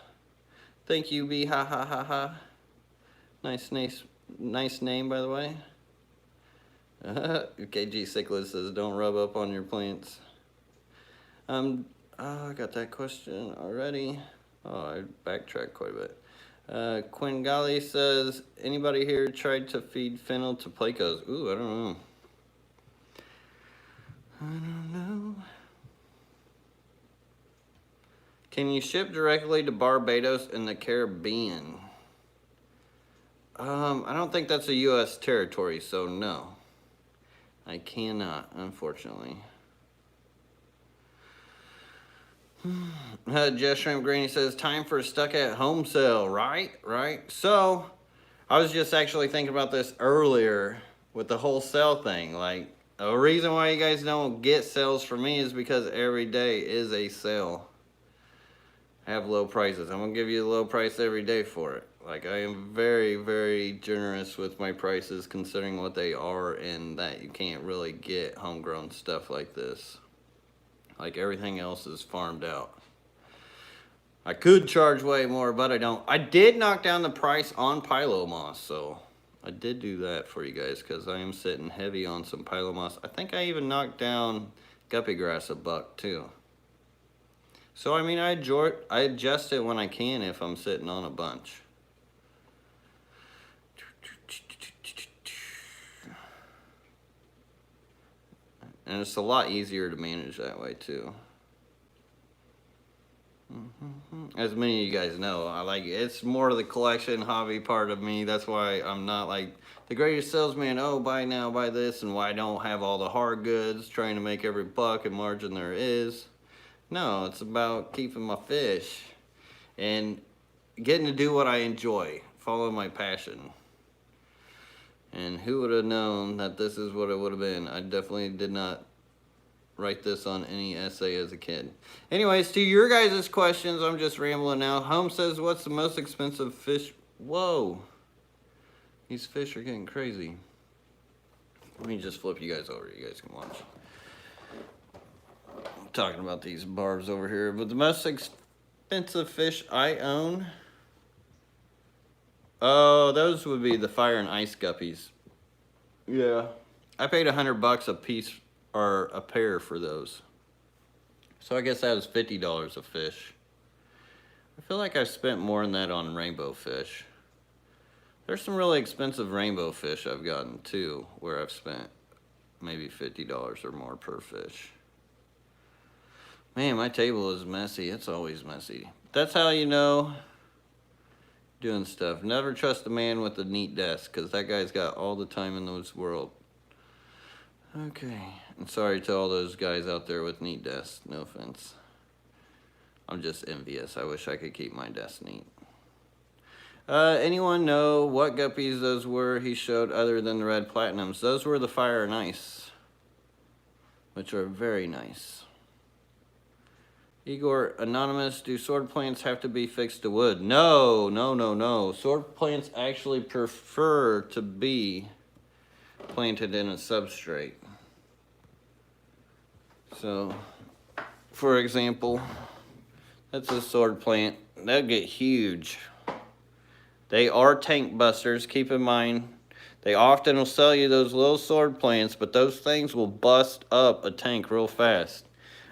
Thank you, B. Ha ha ha ha. Nice name, by the way. KG Cichlid says, don't rub up on your plants. I got that question already. Oh, I backtracked quite a bit. Quingali says, anybody here tried to feed fennel to plecos? Ooh, I don't know. I don't know. Can you ship directly to Barbados in the Caribbean? I don't think that's a U.S. territory, so no. I cannot, unfortunately. Jess Shrimp Granny says, time for a stuck at home sale, right? So, I was just actually thinking about this earlier with the whole sale thing. Like, a reason why you guys don't get sales from me is because every day is a sale. I have low prices. I'm going to give you a low price every day for it. Like, I am very, very generous with my prices considering what they are, and that you can't really get homegrown stuff like this. Like, everything else is farmed out. I could charge way more, but I don't. I did knock down the price on Pilo Moss, so I did do that for you guys because I am sitting heavy on some Pilo Moss. I think I even knocked down Guppy Grass $1 too. So, I mean, I adjust it when I can if I'm sitting on a bunch. And it's a lot easier to manage that way too. As many of you guys know, it's more of the collection hobby part of me. That's why I'm not like the greatest salesman. Oh, buy now, buy this, and why I don't have all the hard goods, trying to make every buck and margin there is. No, it's about keeping my fish and getting to do what I enjoy, follow my passion. And who would have known that this is what it would have been? I definitely did not write this on any essay as a kid. Anyways, to your guys' questions, I'm just rambling now. Home says, what's the most expensive fish? Whoa. These fish are getting crazy. Let me just flip you guys over. You guys can watch. I'm talking about these barbs over here. But the most expensive fish I own, oh, those would be the fire and ice guppies. Yeah. I paid $100 a piece or a pair for those. So I guess that was $50 a fish. I feel like I've spent more than that on rainbow fish. There's some really expensive rainbow fish I've gotten too, where I've spent maybe $50 or more per fish. Man, my table is messy. It's always messy. That's how you know doing stuff. Never trust a man with a neat desk, because that guy's got all the time in this world. Okay, I'm sorry to all those guys out there with neat desks, no offense. I'm just envious. I wish I could keep my desk neat. Anyone know what guppies those were he showed other than the red platinums? Those were the fire and ice, which are very nice. Igor Anonymous, do sword plants have to be fixed to wood? No. Sword plants actually prefer to be planted in a substrate. So, for example, that's a sword plant. They'll get huge. They are tank busters. Keep in mind, they often will sell you those little sword plants, but those things will bust up a tank real fast.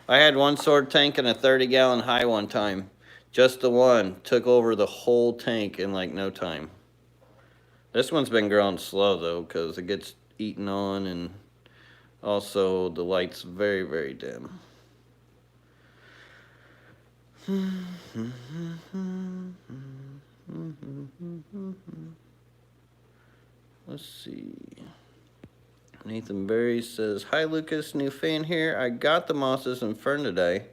I had one sword tank and a 30-gallon high one time. Just the one took over the whole tank in like no time. This one's been growing slow though, because it gets eaten on, and also the light's very, very dim. Let's see. Nathan Berry says, hi Lucas, new fan here. I got the mosses and fern today.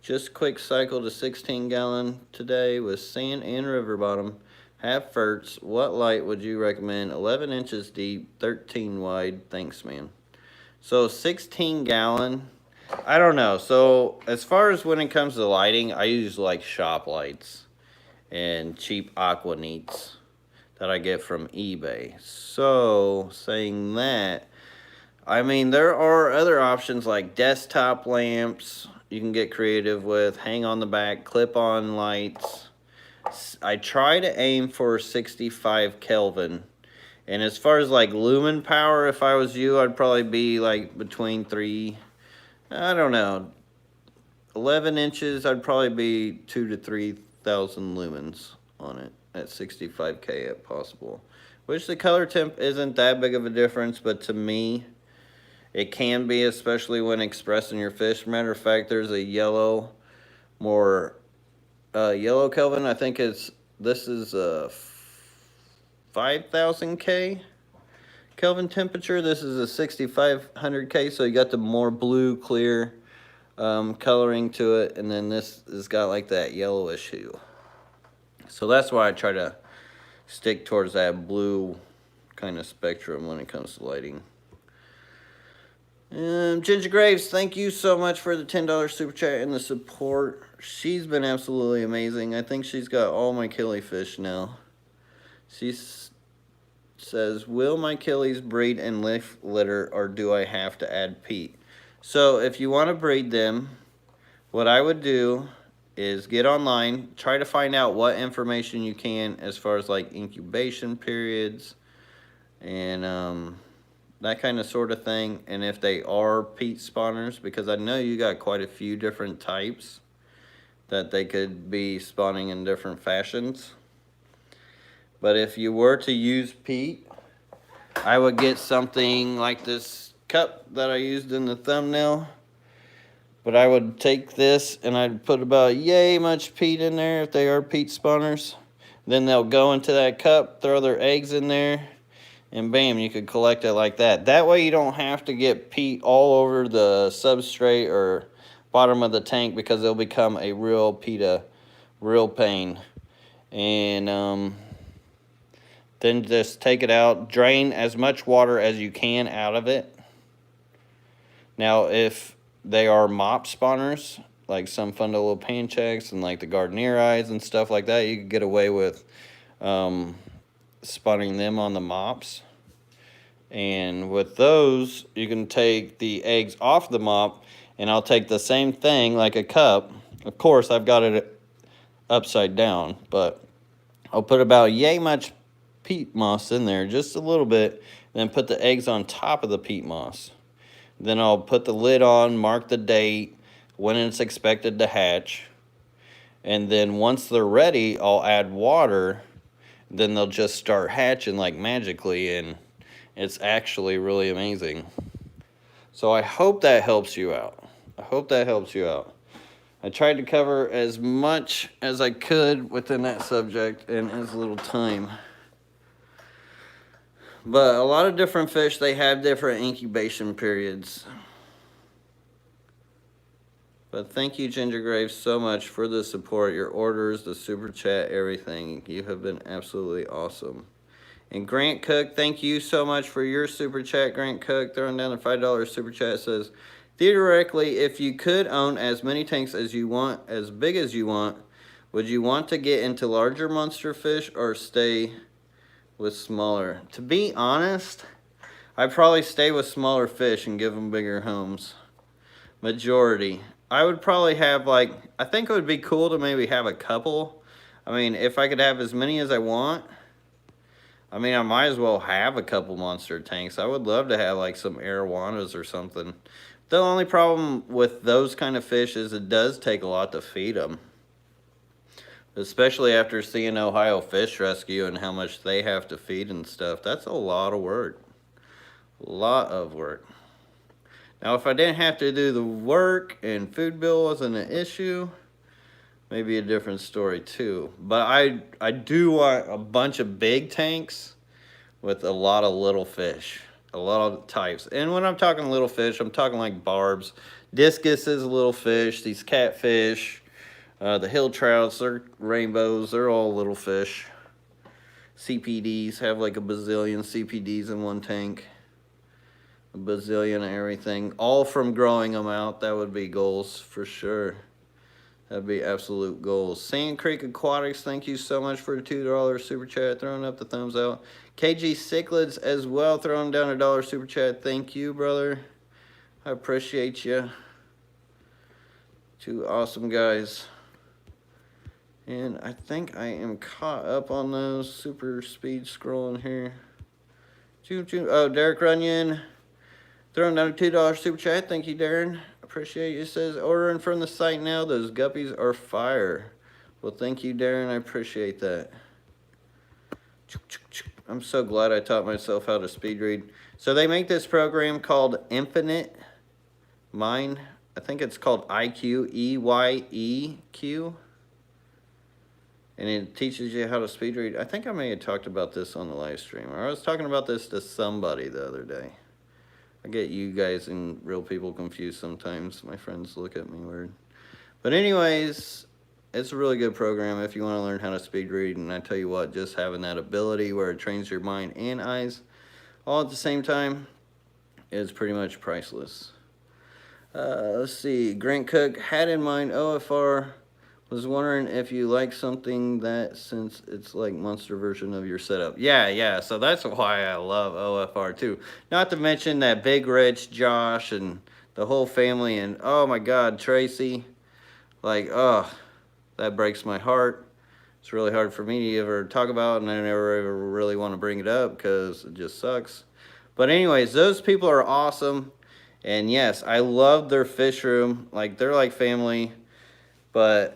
Just quick cycle to 16-gallon today with sand and river bottom. Half ferts. What light would you recommend? 11 inches deep, 13 wide. Thanks, man. So 16-gallon. I don't know. So as far as when it comes to lighting, I use like shop lights and cheap aqua neats that I get from eBay. So saying that, I mean, there are other options like desktop lamps you can get creative with, hang on the back, clip-on lights. I try to aim for 65 Kelvin. And as far as like lumen power, if I was you, I'd probably be like between 11 inches, I'd probably be 2,000 to 3,000 lumens on it. at 65K if possible. Which the color temp isn't that big of a difference, but to me, it can be, especially when expressing your fish. Matter of fact, there's a yellow, more yellow Kelvin. I think this is a 5000K Kelvin temperature. This is a 6500K, so you got the more blue, clear coloring to it, and then this has got like that yellowish hue. So that's why I try to stick towards that blue kind of spectrum when it comes to lighting. Ginger Graves, thank you so much for the $10 super chat and the support. She's been absolutely amazing. I think she's got all my killifish now. She says, will my killies breed and litter, or do I have to add peat? So if you want to breed them, what I would do is get online, try to find out what information you can as far as like incubation periods and that kind of sort of thing, and if they are peat spawners, because I know you got quite a few different types that they could be spawning in different fashions. But if you were to use peat, I would get something like this cup that I used in the thumbnail. But I would take this and I'd put about yay much peat in there if they are peat spawners. Then they'll go into that cup, throw their eggs in there, and bam, you could collect it like that. That way you don't have to get peat all over the substrate or bottom of the tank, because they'll become a real real pain. And then just take it out, drain as much water as you can out of it. Now if they are mop spawners, like some fundamental panchecks and like the Gardnerides and stuff like that, you could get away with spawning them on the mops. And with those, you can take the eggs off the mop, and I'll take the same thing like a cup. Of course, I've got it upside down, but I'll put about yay much peat moss in there, just a little bit, then put the eggs on top of the peat moss. Then I'll put the lid on, mark the date, when it's expected to hatch, and then once they're ready, I'll add water. Then they'll just start hatching like magically, and it's actually really amazing. So I hope that helps you out. I hope that helps you out. I tried to cover as much as I could within that subject in as little time. But a lot of different fish, they have different incubation periods. But thank you, Ginger Graves, so much for the support, your orders, the super chat, everything. You have been absolutely awesome. And Grant Cook, thank you so much for your super chat. Grant Cook throwing down the $5 super chat, says, theoretically, if you could own as many tanks as you want, as big as you want, would you want to get into larger monster fish or stay with smaller? To be honest, I'd probably stay with smaller fish and give them bigger homes. Majority. I would probably have like, I think it would be cool to maybe have a couple. I mean, if I could have as many as I want, I mean, I might as well have a couple monster tanks. I would love to have like some arowanas or something. The only problem with those kind of fish is it does take a lot to feed them. Especially after seeing Ohio Fish Rescue and how much they have to feed and stuff. That's a lot of work. A lot of work. Now, if I didn't have to do the work and food bill wasn't an issue, maybe a different story too. But I do want a bunch of big tanks with a lot of little fish. A lot of types. And when I'm talking little fish, I'm talking like barbs. Discus is a little fish. These catfish. The hill trouts, they're rainbows. They're all little fish. CPDs, have like a bazillion CPDs in one tank. A bazillion of everything. All from growing them out. That would be goals for sure. That'd be absolute goals. Sand Creek Aquatics, thank you so much for the $2 super chat. Throwing up the thumbs out. KG Cichlids as well, throwing down a $1 super chat. Thank you, brother. I appreciate you. Two awesome guys. And I think I am caught up on those. Super speed scrolling here. Oh, Derek Runyon. Throwing down a $2 super chat. Thank you, Darren. Appreciate you. It says, ordering from the site now. Those guppies are fire. Well, thank you, Darren. I appreciate that. I'm so glad I taught myself how to speed read. So they make this program called Infinite Mind. I think it's called IQ, EYEQ. And it teaches you how to speed read. I think I may have talked about this on the live stream. Or I was talking about this to somebody the other day. I get you guys and real people confused sometimes. My friends look at me weird. But anyways, it's a really good program if you want to learn how to speed read. And I tell you what, just having that ability where it trains your mind and eyes all at the same time is pretty much priceless. Let's see. Grant Cook had in mind OFR. Was wondering if you like something that, since it's like monster version of your setup. Yeah. So that's why I love OFR too. Not to mention that Big Rich, Josh, and the whole family, and oh my God, Tracy. Like, oh, that breaks my heart. It's really hard for me to ever talk about, and I never ever really want to bring it up because it just sucks. But anyways, those people are awesome. And yes, I love their fish room. Like, they're like family. But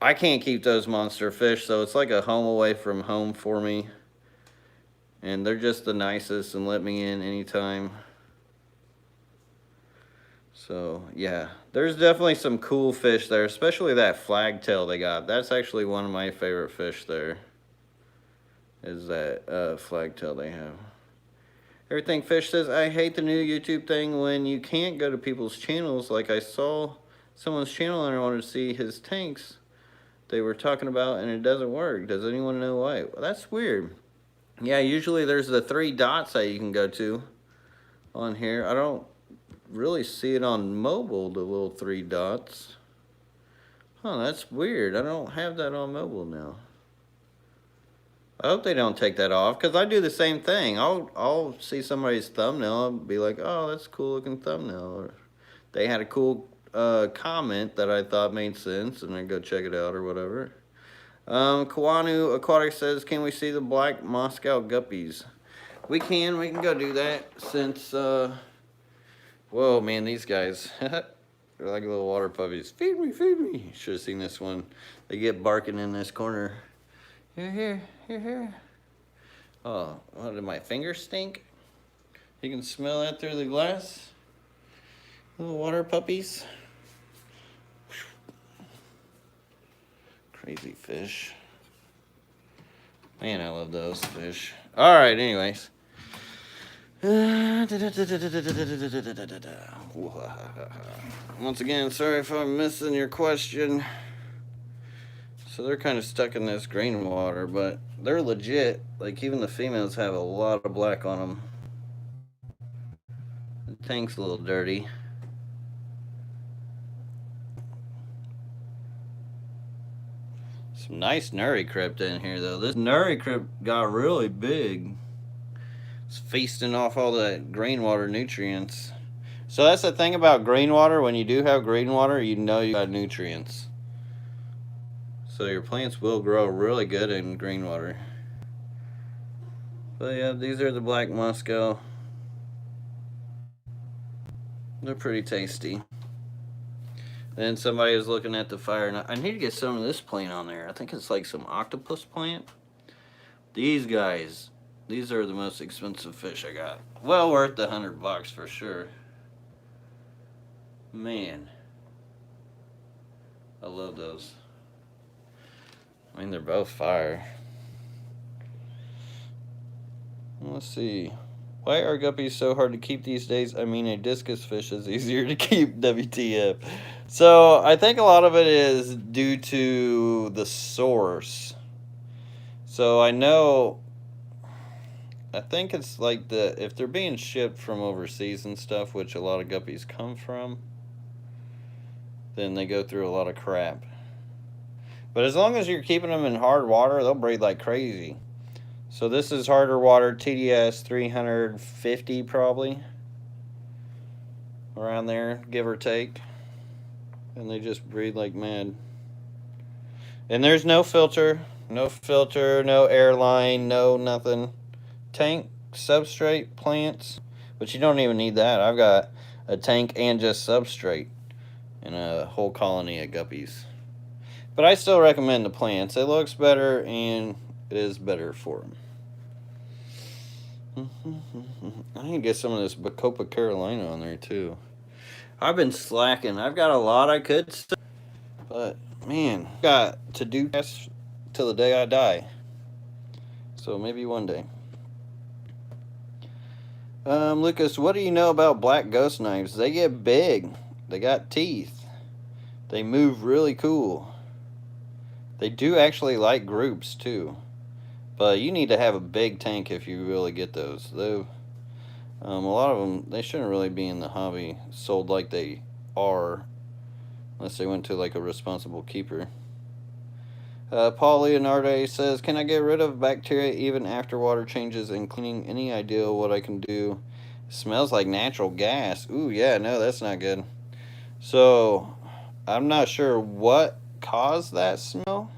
I can't keep those monster fish, so it's like a home away from home for me. And they're just the nicest and let me in anytime. So, yeah. There's definitely some cool fish there, especially that flagtail they got. That's actually one of my favorite fish there, is that flagtail they have. Everything Fish says, I hate the new YouTube thing when you can't go to people's channels. Like, I saw someone's channel and I wanted to see his tanks they were talking about, and it doesn't work. Does anyone know why? Well, that's weird. Yeah, usually there's the 3 dots that you can go to on here. I don't really see it on mobile, the little 3 dots. Huh, that's weird. I don't have that on mobile now. I hope they don't take that off, because I do the same thing. I'll see somebody's thumbnail, I'll be like, oh, that's a cool looking thumbnail. Or they had a cool comment that I thought made sense, and I go check it out or whatever. Kawanu Aquatics says, can we see the black Moscow guppies? We can go do that since, whoa, man, these guys, they're like little water puppies. Feed me. Should have seen this one. They get barking in this corner. Here. Oh, what, did my fingers stink? You can smell that through the glass. Little water puppies. Crazy fish. Man, I love those fish. All right, anyways. Once again, sorry if I'm missing your question. So they're kind of stuck in this green water, but they're legit. Like, even the females have a lot of black on them. The tank's a little dirty. Some nice nuri crypt in here, though. This nuri crypt got really big. It's feasting off all the green water nutrients. So that's the thing about green water. When you do have green water, you know you got nutrients. So your plants will grow really good in green water. But yeah, these are the black Moscow. They're pretty tasty. Then somebody was looking at the fire, and I need to get some of this plant on there. I think it's like some octopus plant. These guys, these are the most expensive fish I got. Well worth the $100 for sure. Man, I love those. I mean, they're both fire. Let's see. Why are guppies so hard to keep these days? I mean, a discus fish is easier to keep, WTF. So, I think a lot of it is due to the source. So, I think it's like if they're being shipped from overseas and stuff, which a lot of guppies come from, then they go through a lot of crap. But as long as you're keeping them in hard water, they'll breed like crazy. So this is harder water, TDS 350 probably. Around there, give or take. And they just breed like mad. And there's no filter, no airline, no nothing. Tank, substrate, plants. But you don't even need that. I've got a tank and just substrate. And a whole colony of guppies. But I still recommend the plants. It looks better and it is better for them. I need to get some of this Bacopa Carolina on there too. I've been slacking. I've got a lot I could say, but man, got to do this till the day I die. So maybe one day. Lucas, what do you know about black ghost knives? They get big. They got teeth. They move really cool. They do actually like groups too. But you need to have a big tank if you really get those. Though, a lot of them, they shouldn't really be in the hobby sold like they are. Unless they went to like a responsible keeper. Paul Leonardo says, can I get rid of bacteria even after water changes and cleaning? Any idea what I can do? It smells like natural gas. Ooh, yeah, no, that's not good. So, I'm not sure what caused that smell.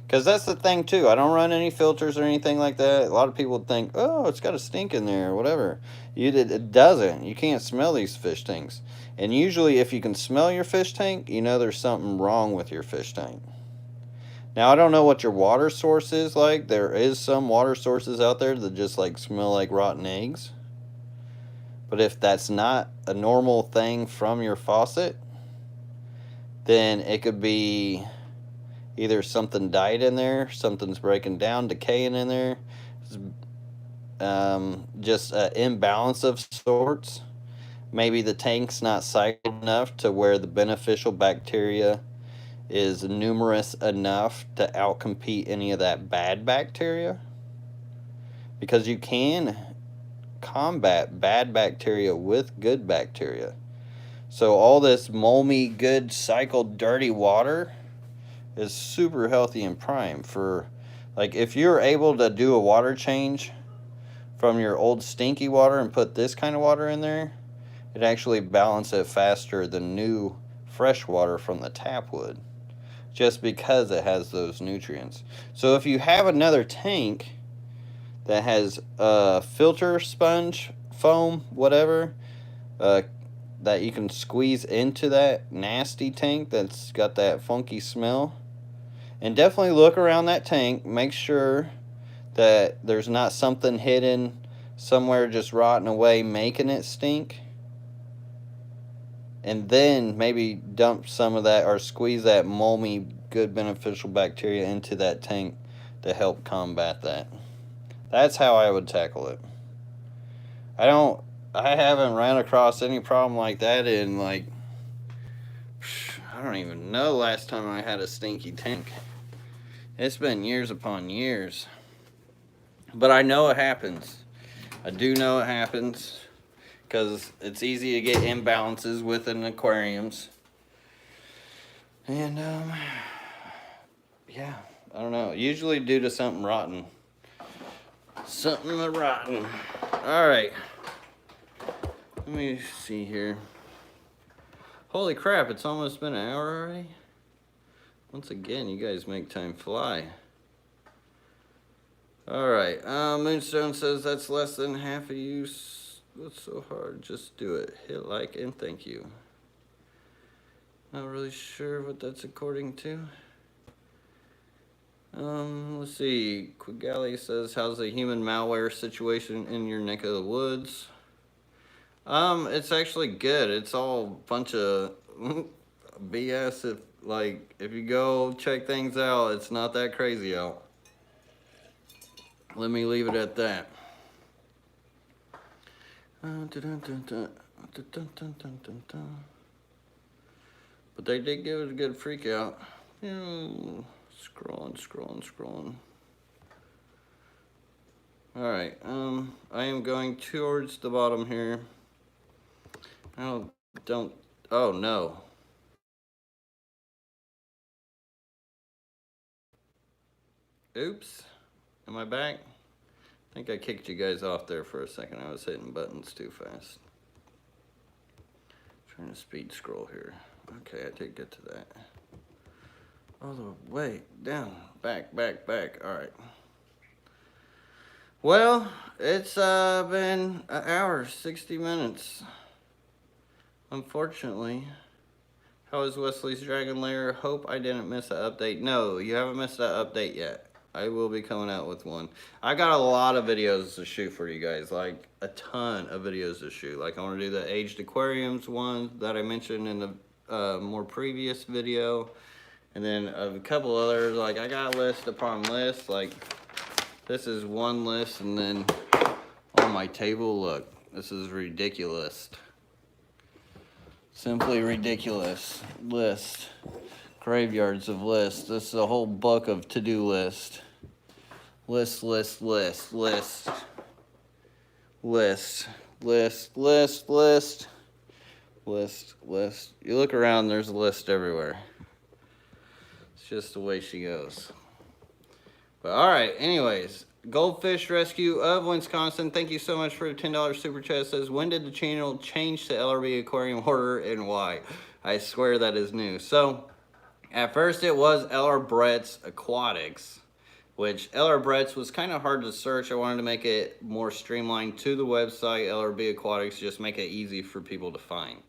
Because that's the thing, too. I don't run any filters or anything like that. A lot of people think, oh, it's got a stink in there or whatever. It doesn't. You can't smell these fish tanks. And usually, if you can smell your fish tank, you know there's something wrong with your fish tank. Now, I don't know what your water source is like. There is some water sources out there that just like smell like rotten eggs. But if that's not a normal thing from your faucet, then it could be either something died in there, something's breaking down, decaying in there, just an imbalance of sorts. Maybe the tank's not cycled enough to where the beneficial bacteria is numerous enough to outcompete any of that bad bacteria. Because you can combat bad bacteria with good bacteria. So all this moldy, good, cycled, dirty water is super healthy and prime for, like, if you're able to do a water change from your old stinky water and put this kind of water in there, it actually balances it faster than new fresh water from the tap would, just because it has those nutrients. So if you have another tank that has a filter sponge, foam, whatever, that you can squeeze into that nasty tank that's got that funky smell, and definitely look around that tank, make sure that there's not something hidden somewhere just rotting away making it stink. And then maybe dump some of that or squeeze that moldy, good, beneficial bacteria into that tank to help combat that. That's how I would tackle it. I haven't ran across any problem like that in, like, I don't even know last time I had a stinky tank. It's been years upon years. But I know it happens. I do know it happens. Because it's easy to get imbalances within aquariums. And, yeah, I don't know. Usually due to something rotten. Something rotten. Alright. Let me see here. Holy crap, it's almost been an hour already? Once again, you guys make time fly. Alright, Moonstone says that's less than half a use. What's so hard? Just do it. Hit like and thank you. Not really sure what that's according to. Let's see. Quigali says, how's the human malware situation in your neck of the woods? It's actually good. It's all a bunch of BS. If you go check things out, it's not that crazy out. Let me leave it at that. But they did give it a good freak out. Scrolling. Alright, I am going towards the bottom here. Oh no. Oops. Am I back? I think I kicked you guys off there for a second. I was hitting buttons too fast. Trying to speed scroll here. Okay, I did get to that. All the way down. Back. Alright. Well, it's been an hour, 60 minutes. Unfortunately. How is Wesley's Dragon Lair? Hope I didn't miss an update. No, you haven't missed that update yet. I will be coming out with one. I got a lot of videos to shoot for you guys, like a ton of videos to shoot. Like I want to do the aged aquariums one that I mentioned in the more previous video, and then a couple others. Like I got list upon list. Like this is one list, and then on my table, look, this is ridiculous. Simply ridiculous list. Graveyards of lists. This is a whole book of to-do list. List. You look around, there's a list everywhere. It's just the way she goes. But alright, anyways. Goldfish Rescue of Wisconsin, thank you so much for the $10 super chat. It says, when did the channel change to LRB Aquarium Hoarder and why? I swear that is new. So, at first it was LR Aquatics, which LR was kind of hard to search. I wanted to make it more streamlined to the website, LRB Aquatics, just make it easy for people to find.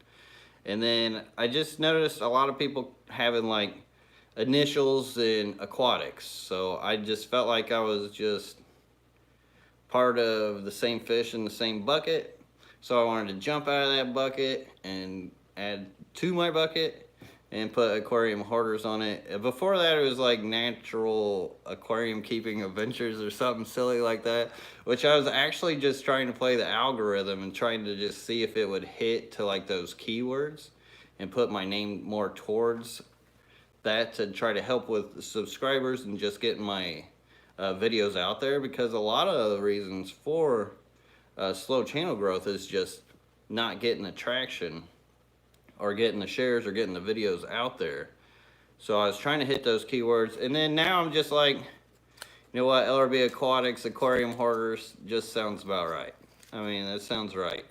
And then I just noticed a lot of people having like initials in Aquatics. So I just felt like I was just part of the same fish in the same bucket. So I wanted to jump out of that bucket and add to my bucket and put aquarium hoarders on it. Before that, it was like natural aquarium keeping adventures or something silly like that, which I was actually just trying to play the algorithm and trying to just see if it would hit to like those keywords and put my name more towards that to try to help with the subscribers and just getting my videos out there, because a lot of the reasons for slow channel growth is just not getting the traction or getting the shares or getting the videos out there. So I was trying to hit those keywords, and then now I'm just like, you know what, LRB Aquatics, Aquarium Hoarders just sounds about right. I mean, that sounds right.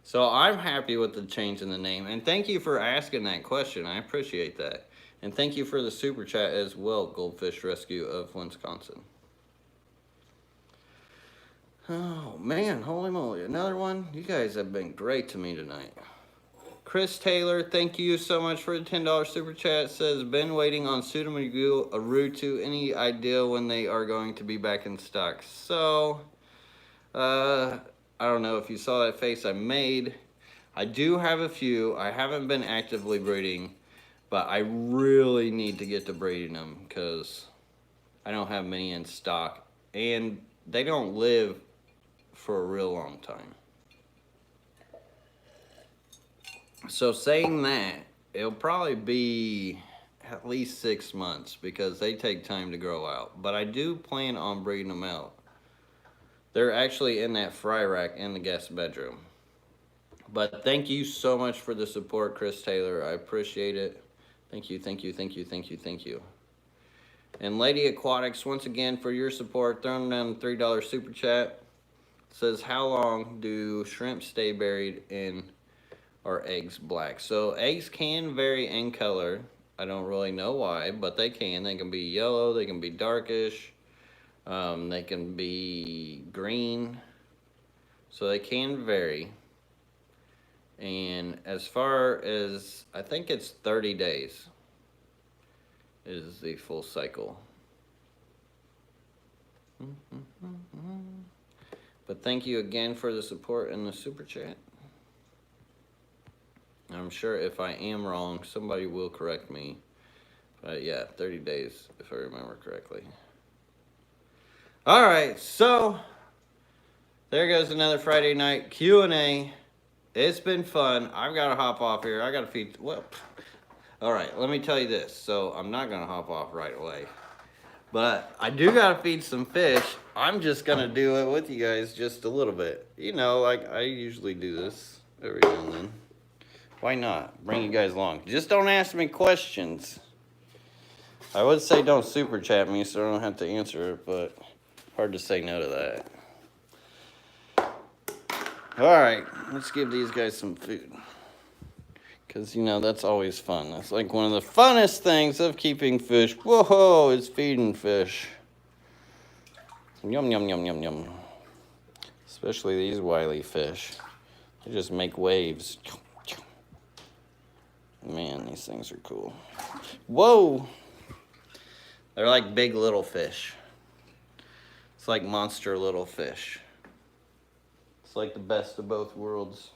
So I'm happy with the change in the name, and thank you for asking that question. I appreciate that. And thank you for the super chat as well, Goldfish Rescue of Wisconsin. Oh man, holy moly, another one. You guys have been great to me tonight. Chris Taylor, thank you so much for the $10 super chat. Says, been waiting on Pseudomagoo Arutu. Any idea when they are going to be back in stock? So, I don't know if you saw that face I made. I do have a few. I haven't been actively breeding, but I really need to get to breeding them because I don't have many in stock. And they don't live for a real long time. So saying that, it'll probably be at least 6 months because they take time to grow out. But I do plan on breeding them out. They're actually in that fry rack in the guest bedroom. But thank you so much for the support, Chris Taylor. I appreciate it. Thank you, thank you, thank you, thank you, thank you. And Lady Aquatics, once again, for your support, throwing down the $3 super chat. It says, how long do shrimp stay buried in or eggs black? So eggs can vary in color. I don't really know why, but they can. They can be yellow, they can be darkish, they can be green. So they can vary. And as far as, I think it's 30 days is the full cycle. But thank you again for the support and the super chat. I'm sure if I am wrong, somebody will correct me. But yeah, 30 days, if I remember correctly. Alright, so there goes another Friday night Q&A. It's been fun. I've got to hop off here. I got to feed... Well, alright, let me tell you this. So I'm not going to hop off right away. But I do got to feed some fish. I'm just going to do it with you guys just a little bit. You know, like I usually do this every now and then. Why not? Bring you guys along. Just don't ask me questions. I would say don't super chat me so I don't have to answer it, but hard to say no to that. Alright, let's give these guys some food. Because, you know, that's always fun. That's like one of the funnest things of keeping fish. Whoa, it's feeding fish. Yum, yum, yum, yum, yum. Especially these wily fish. They just make waves. Man, these things are cool. Whoa! They're like big little fish. It's like monster little fish. It's like the best of both worlds.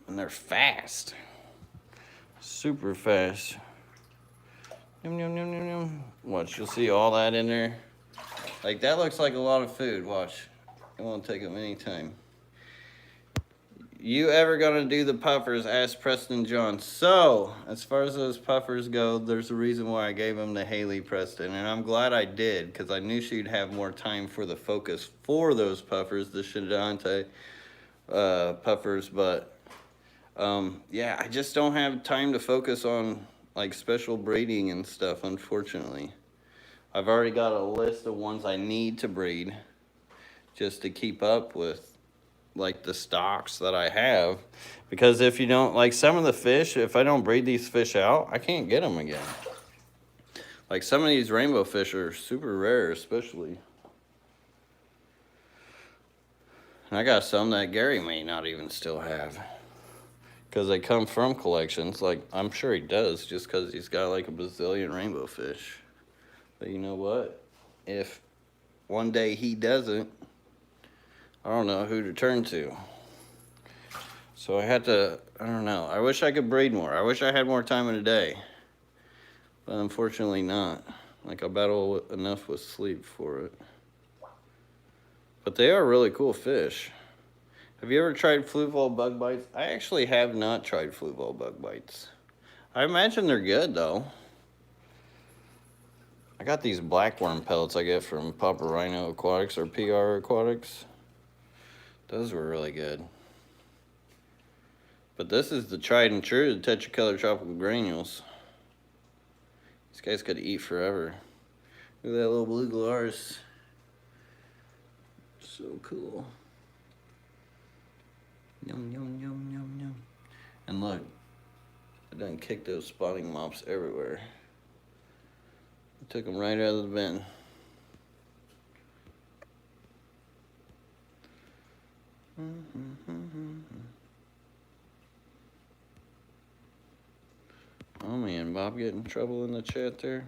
And they're fast. Super fast. Yum, yum, yum, yum, yum. Watch, you'll see all that in there. Like, that looks like a lot of food. Watch. It won't take them any time. You ever gonna do the puffers? Ask Preston John. So, as far as those puffers go, there's a reason why I gave them to Haley Preston, and I'm glad I did, because I knew she'd have more time for the focus for those puffers, the Shadante puffers, but yeah, I just don't have time to focus on like special breeding and stuff, unfortunately. I've already got a list of ones I need to breed just to keep up with like the stocks that I have, because if you don't, like some of the fish, if I don't breed these fish out, I can't get them again. Like some of these rainbow fish are super rare, especially. And I got some that Gary may not even still have, because they come from collections. Like, I'm sure he does, just because he's got like a bazillion rainbow fish. But you know what? If one day he doesn't, I don't know who to turn to. So I had to, I don't know. I wish I could breed more. I wish I had more time in a day. But unfortunately not. Like, I battle enough with sleep for it. But they are really cool fish. Have you ever tried fluval bug bites? I actually have not tried fluval bug bites. I imagine they're good though. I got these blackworm pellets I get from Papa Rhino Aquatics or PR Aquatics. Those were really good. But this is the tried and true, the Tetracolor Tropical Granules. These guys could eat forever. Look at that little blue Galaris. So cool. Yum, yum, yum, yum, yum. And look, I done kicked those spotting mops everywhere. I took them right out of the bin. Oh man, Bob getting in trouble in the chat there.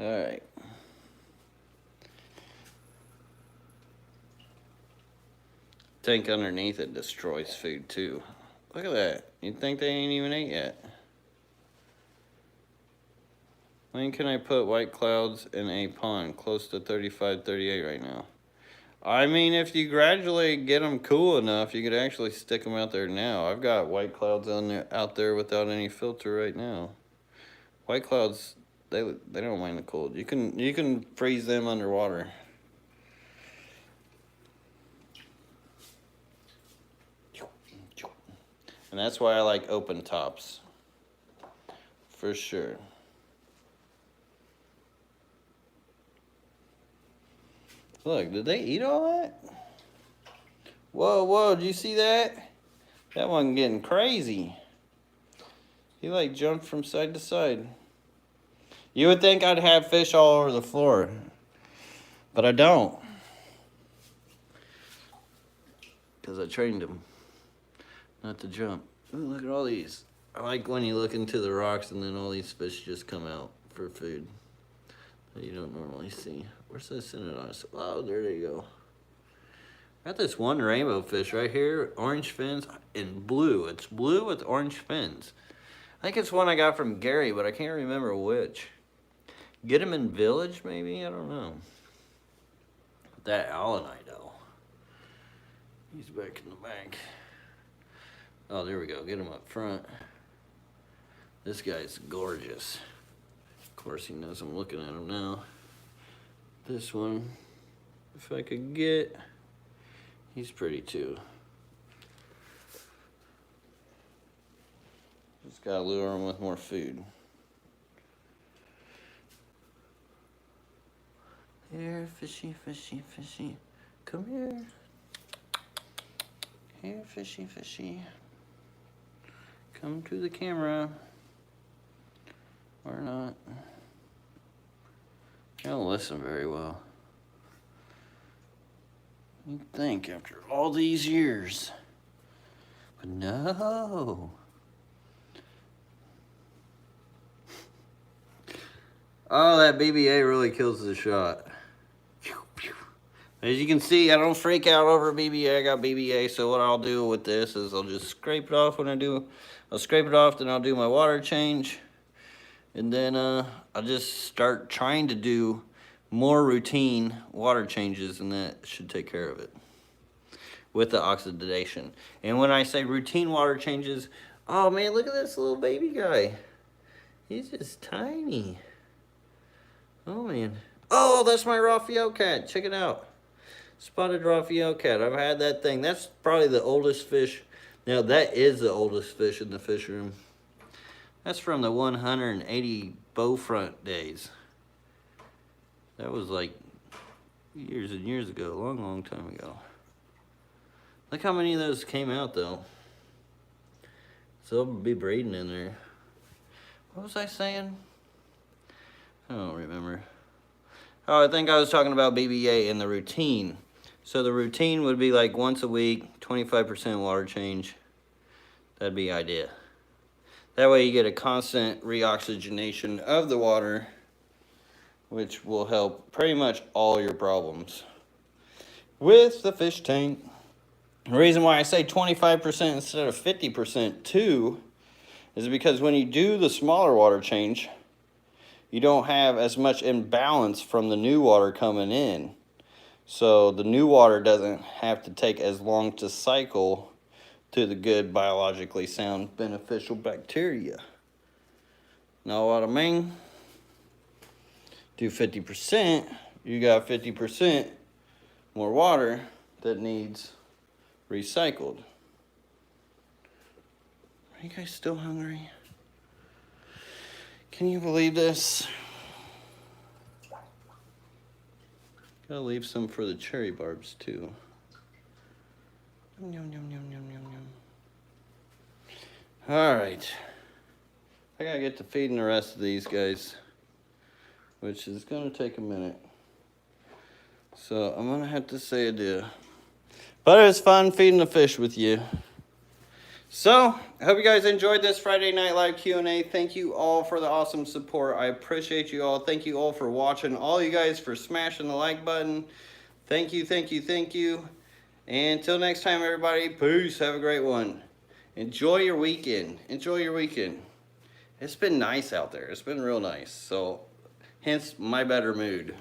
Alright. Tank underneath it destroys food too. Look at that. You'd think they ain't even ate yet. When can I put white clouds in a pond? Close to 35, 38 right now. I mean, if you gradually get them cool enough, you could actually stick them out there now. I've got white clouds out there without any filter right now. White clouds, they don't mind the cold. You can freeze them underwater. And that's why I like open tops. For sure. Look, did they eat all that? Whoa, whoa, did you see that? That one getting crazy. He like jumped from side to side. You would think I'd have fish all over the floor, but I don't. Because I trained them not to jump. Ooh, look at all these. I like when you look into the rocks and then all these fish just come out for food that you don't normally see. Where's the Synodontis? Oh, there you go. Got this one rainbow fish right here, orange fins and blue. It's blue with orange fins. I think it's one I got from Gary, but I can't remember which. Get him in Village, maybe? I don't know. That Allanite, though. He's back in the bank. Oh, there we go. Get him up front. This guy's gorgeous. Of course, he knows I'm looking at him now. This one, if I could get, he's pretty too. Just gotta lure him with more food. Here, fishy, fishy, fishy. Come here. Here, fishy, fishy. Come to the camera. Or not. I don't listen very well. You'd think after all these years. But no. Oh, that BBA really kills the shot. As you can see, I don't freak out over BBA. I got BBA, so what I'll do with this is I'll just scrape it off when I'll scrape it off, then I'll do my water change. And then I'll just start trying to do more routine water changes, and that should take care of it with the oxidation. And when I say routine water changes, oh man, look at this little baby guy. He's just tiny. Oh man. Oh, that's my Raphael cat. Check it out. Spotted Raphael cat. I've had that thing. That's probably the oldest fish. Now that is the oldest fish in the fish room. That's from the 180 bowfront days. That was like years and years ago, a long, long time ago. Look how many of those came out though. So they'll be breeding in there. What was I saying? I don't remember. Oh, I think I was talking about BBA and the routine. So the routine would be like once a week, 25% water change. That'd be idea. That way you get a constant reoxygenation of the water, which will help pretty much all your problems with the fish tank. The reason why I say 25% instead of 50% too is because when you do the smaller water change, you don't have as much imbalance from the new water coming in. So the new water doesn't have to take as long to cycle to the good biologically sound beneficial bacteria. Know what I mean? Do 50%, you got 50% more water that needs recycled. Are you guys still hungry? Can you believe this? Gotta leave some for the cherry barbs too. Yum, yum, yum, yum, yum, yum. All right. I gotta get to feeding the rest of these guys, which is gonna take a minute. So I'm gonna have to say adieu. But it was fun feeding the fish with you. So, I hope you guys enjoyed this Friday Night Live Q&A. Thank you all for the awesome support. I appreciate you all. Thank you all for watching. All you guys for smashing the like button. Thank you, thank you, thank you. And until next time, everybody, peace. Have a great one. Enjoy your weekend. Enjoy your weekend. It's been nice out there. It's been real nice. So, hence my better mood.